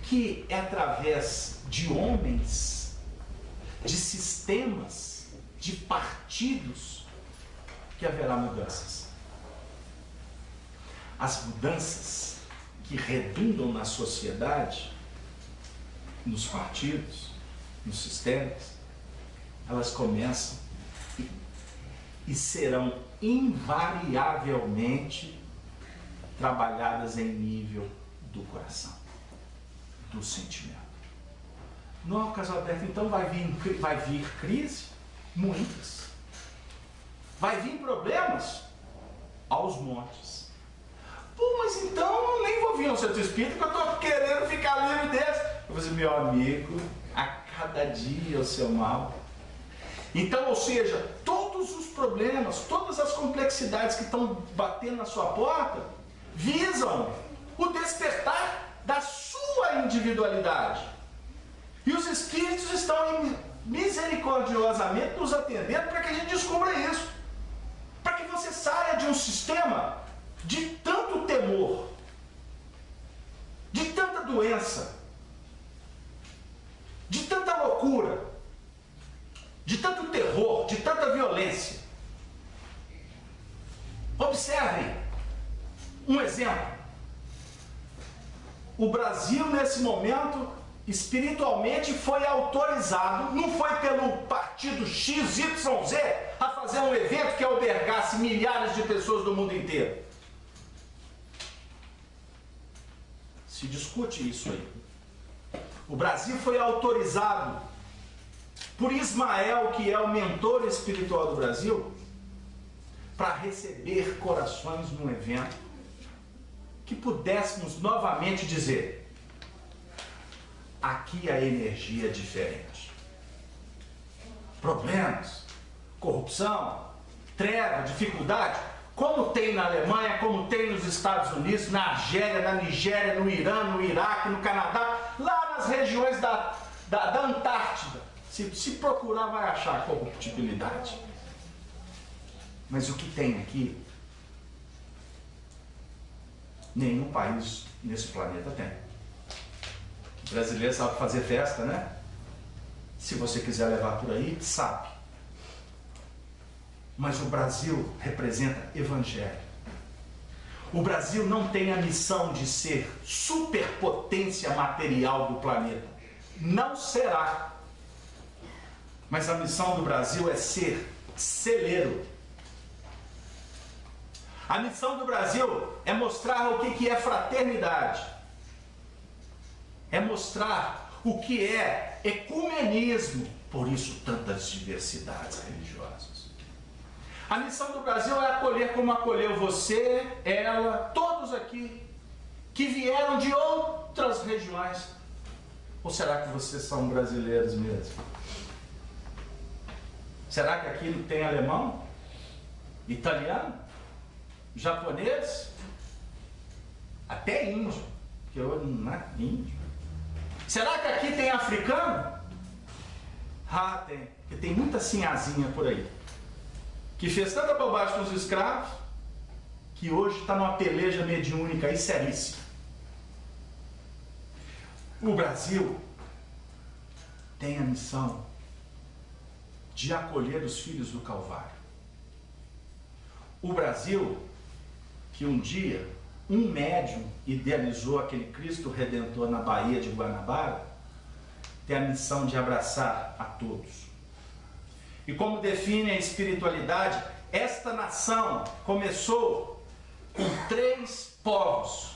que é através de homens, de sistemas, de partidos que haverá mudanças. As mudanças que redundam na sociedade, nos partidos, nos sistemas, elas começam e serão invariavelmente trabalhadas em nível do coração, do sentimento. No caso aberto, então, vai vir crise? Muitas. Vai vir problemas? Aos montes. Pô, mas então eu nem vou vir ao centro espírita porque eu estou querendo ficar livre desse. Eu vou dizer, meu amigo, a cada dia o seu mal. Então, ou seja, todos os problemas, todas as complexidades que estão batendo na sua porta, visam o despertar da sua individualidade. E os Espíritos estão misericordiosamente nos atendendo para que a gente descubra isso. Para que você saia de um sistema de tanto temor, de tanta doença, de tanta loucura, de tanto terror, de tanta violência. Observem um exemplo. O Brasil, nesse momento, espiritualmente foi autorizado, não foi pelo partido XYZ, a fazer um evento que albergasse milhares de pessoas do mundo inteiro. Se discute isso aí. O Brasil foi autorizado por Ismael, que é o mentor espiritual do Brasil, para receber corações num evento que pudéssemos novamente dizer: aqui a energia é diferente. Problemas, corrupção, treva, dificuldade, como tem na Alemanha, como tem nos Estados Unidos, na Argélia, na Nigéria, no Irã, no Iraque, no Canadá, lá nas regiões da Antártida. Se procurar, vai achar corruptibilidade. Mas o que tem aqui, nenhum país nesse planeta tem. O brasileiro sabe fazer festa, né? Se você quiser levar por aí, sabe. Mas o Brasil representa evangelho. O Brasil não tem a missão de ser superpotência material do planeta. Não será. Mas a missão do Brasil é ser celeiro. A missão do Brasil é mostrar o que é fraternidade. É mostrar o que é ecumenismo. Por isso, tantas diversidades religiosas. A missão do Brasil é acolher como acolheu você, ela, todos aqui, que vieram de outras regiões. Ou será que vocês são brasileiros mesmo? Será que aqui tem alemão? Italiano? Japonês? Até índio. Que eu não é índio. Será que aqui tem africano? Ah, tem. Porque tem muita sinhazinha por aí. Que fez tanta bobagem com os escravos, que hoje está numa peleja mediúnica e seríssima. O Brasil tem a missão de acolher os filhos do Calvário. O Brasil, que um dia um médium idealizou aquele Cristo Redentor na Baía de Guanabara, tem a missão de abraçar a todos. E como define a espiritualidade, esta nação começou com 3 povos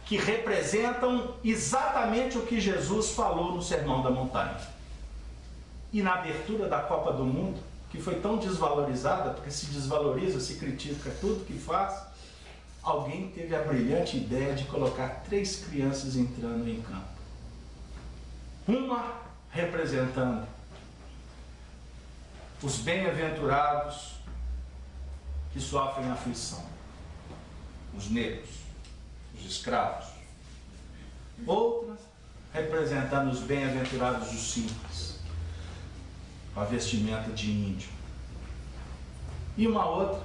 que representam exatamente o que Jesus falou no Sermão da Montanha. E na abertura da Copa do Mundo, que foi tão desvalorizada, porque se desvaloriza, se critica tudo que faz, alguém teve a brilhante ideia de colocar 3 crianças entrando em campo. Uma representando os bem-aventurados que sofrem aflição, os negros, os escravos. Outra representando os bem-aventurados dos simples, com a vestimenta de índio. E uma outra,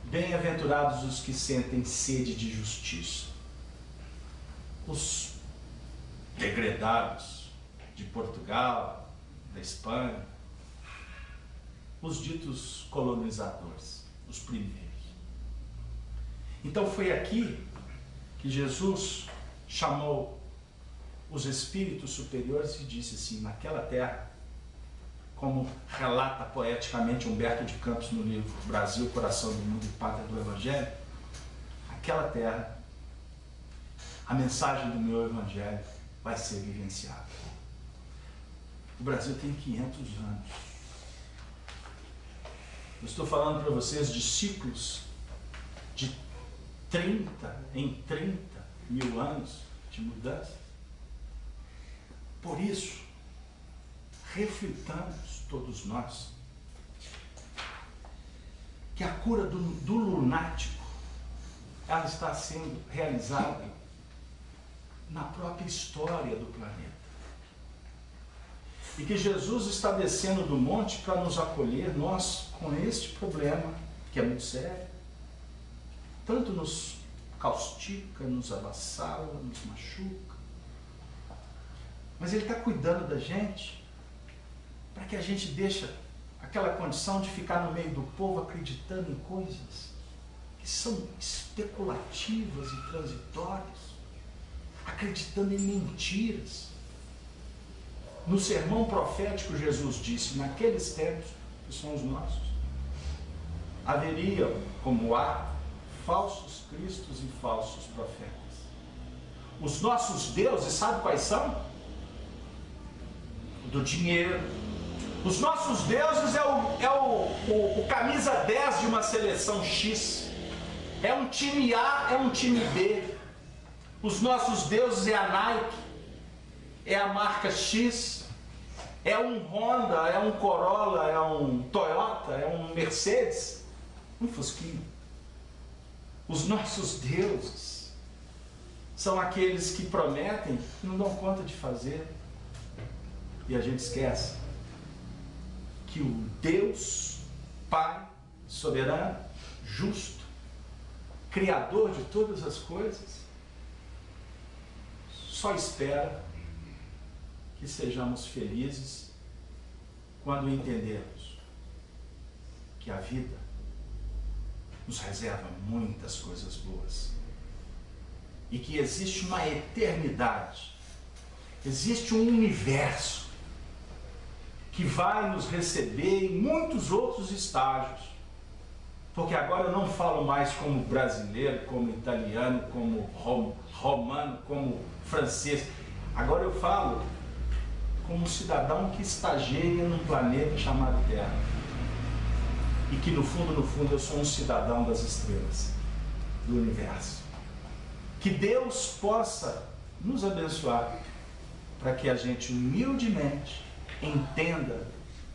bem-aventurados os que sentem sede de justiça, os degredados de Portugal, da Espanha, os ditos colonizadores, os primeiros. Então foi aqui que Jesus chamou os espíritos superiores e disse assim: naquela terra, como relata poeticamente Humberto de Campos no livro Brasil, Coração do Mundo e Pátria do Evangelho, aquela terra, a mensagem do meu Evangelho vai ser vivenciada. O Brasil tem 500 anos. Eu estou falando para vocês de ciclos de 30 em 30 mil anos de mudança. Por isso, reflitamos todos nós que a cura do lunático, ela está sendo realizada na própria história do planeta. E que Jesus está descendo do monte para nos acolher, nós, com este problema, que é muito sério, tanto nos caustica, nos avassala, nos machuca, mas Ele está cuidando da gente para que a gente deixe aquela condição de ficar no meio do povo acreditando em coisas que são especulativas e transitórias, acreditando em mentiras. No sermão profético, Jesus disse: naqueles tempos, que são os nossos, haveria, como há, falsos cristos e falsos profetas. Os nossos deuses, sabe quais são? O do dinheiro. Os nossos deuses é o camisa 10 de uma seleção X. É um time A, é um time B. Os nossos deuses é a Nike, é a marca X, é um Honda, é um Corolla, é um Toyota, é um Mercedes, um Fusquinha. Os nossos deuses são aqueles que prometem e não dão conta de fazer. E a gente esquece que o Deus Pai, soberano, justo, Criador de todas as coisas, só espera que sejamos felizes quando entendermos que a vida nos reserva muitas coisas boas e que existe uma eternidade, existe um universo que vai nos receber em muitos outros estágios, porque agora eu não falo mais como brasileiro, como italiano, como romano, como francês. Agora eu falo como cidadão que estageia num planeta chamado Terra. E que no fundo eu sou um cidadão das estrelas, do universo. Que Deus possa nos abençoar para que a gente humildemente entenda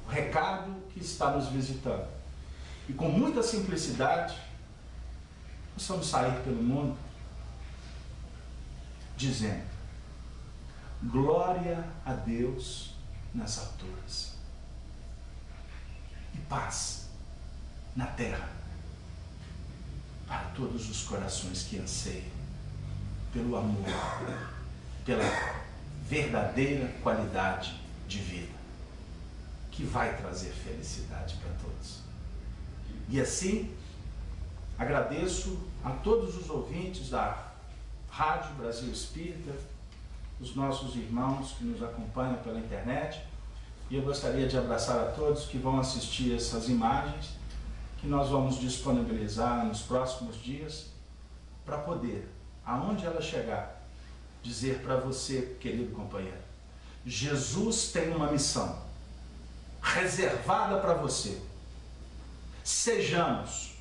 o recado que está nos visitando. E com muita simplicidade, possamos sair pelo mundo dizendo: glória a Deus nas alturas e paz na terra para todos os corações que anseiam pelo amor, pela verdadeira qualidade de vida que vai trazer felicidade para todos. E assim, agradeço a todos os ouvintes da Rádio Brasil Espírita, os nossos irmãos que nos acompanham pela internet, e eu gostaria de abraçar a todos que vão assistir essas imagens que nós vamos disponibilizar nos próximos dias para poder, aonde ela chegar, dizer para você, querido companheiro, Jesus tem uma missão reservada para você. Sejamos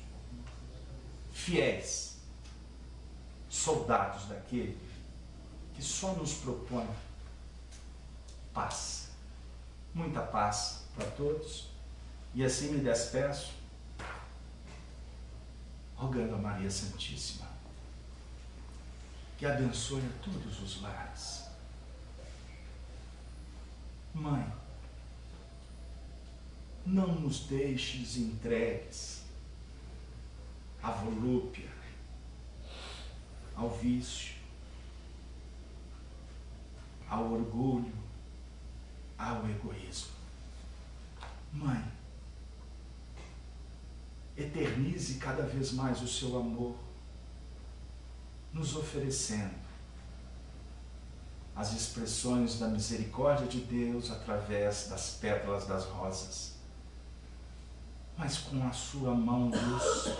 fiéis soldados daquele que só nos propõe paz. Muita paz para todos. E assim me despeço, rogando a Maria Santíssima que abençoe a todos os lares. Mãe, não nos deixes entregues à volúpia, ao vício, ao orgulho, ao egoísmo. Mãe, eternize cada vez mais o seu amor, nos oferecendo as expressões da misericórdia de Deus através das pétalas das rosas. Mas com a sua mão, Deus,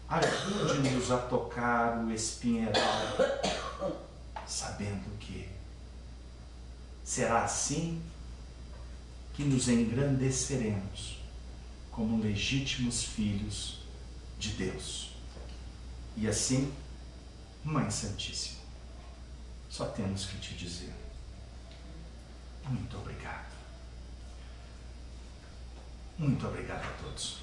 ajude-nos a tocar o espinheiral, sabendo que será assim que nos engrandeceremos como legítimos filhos de Deus. E assim, Mãe Santíssima, só temos que te dizer muito obrigado. Muito obrigado a todos.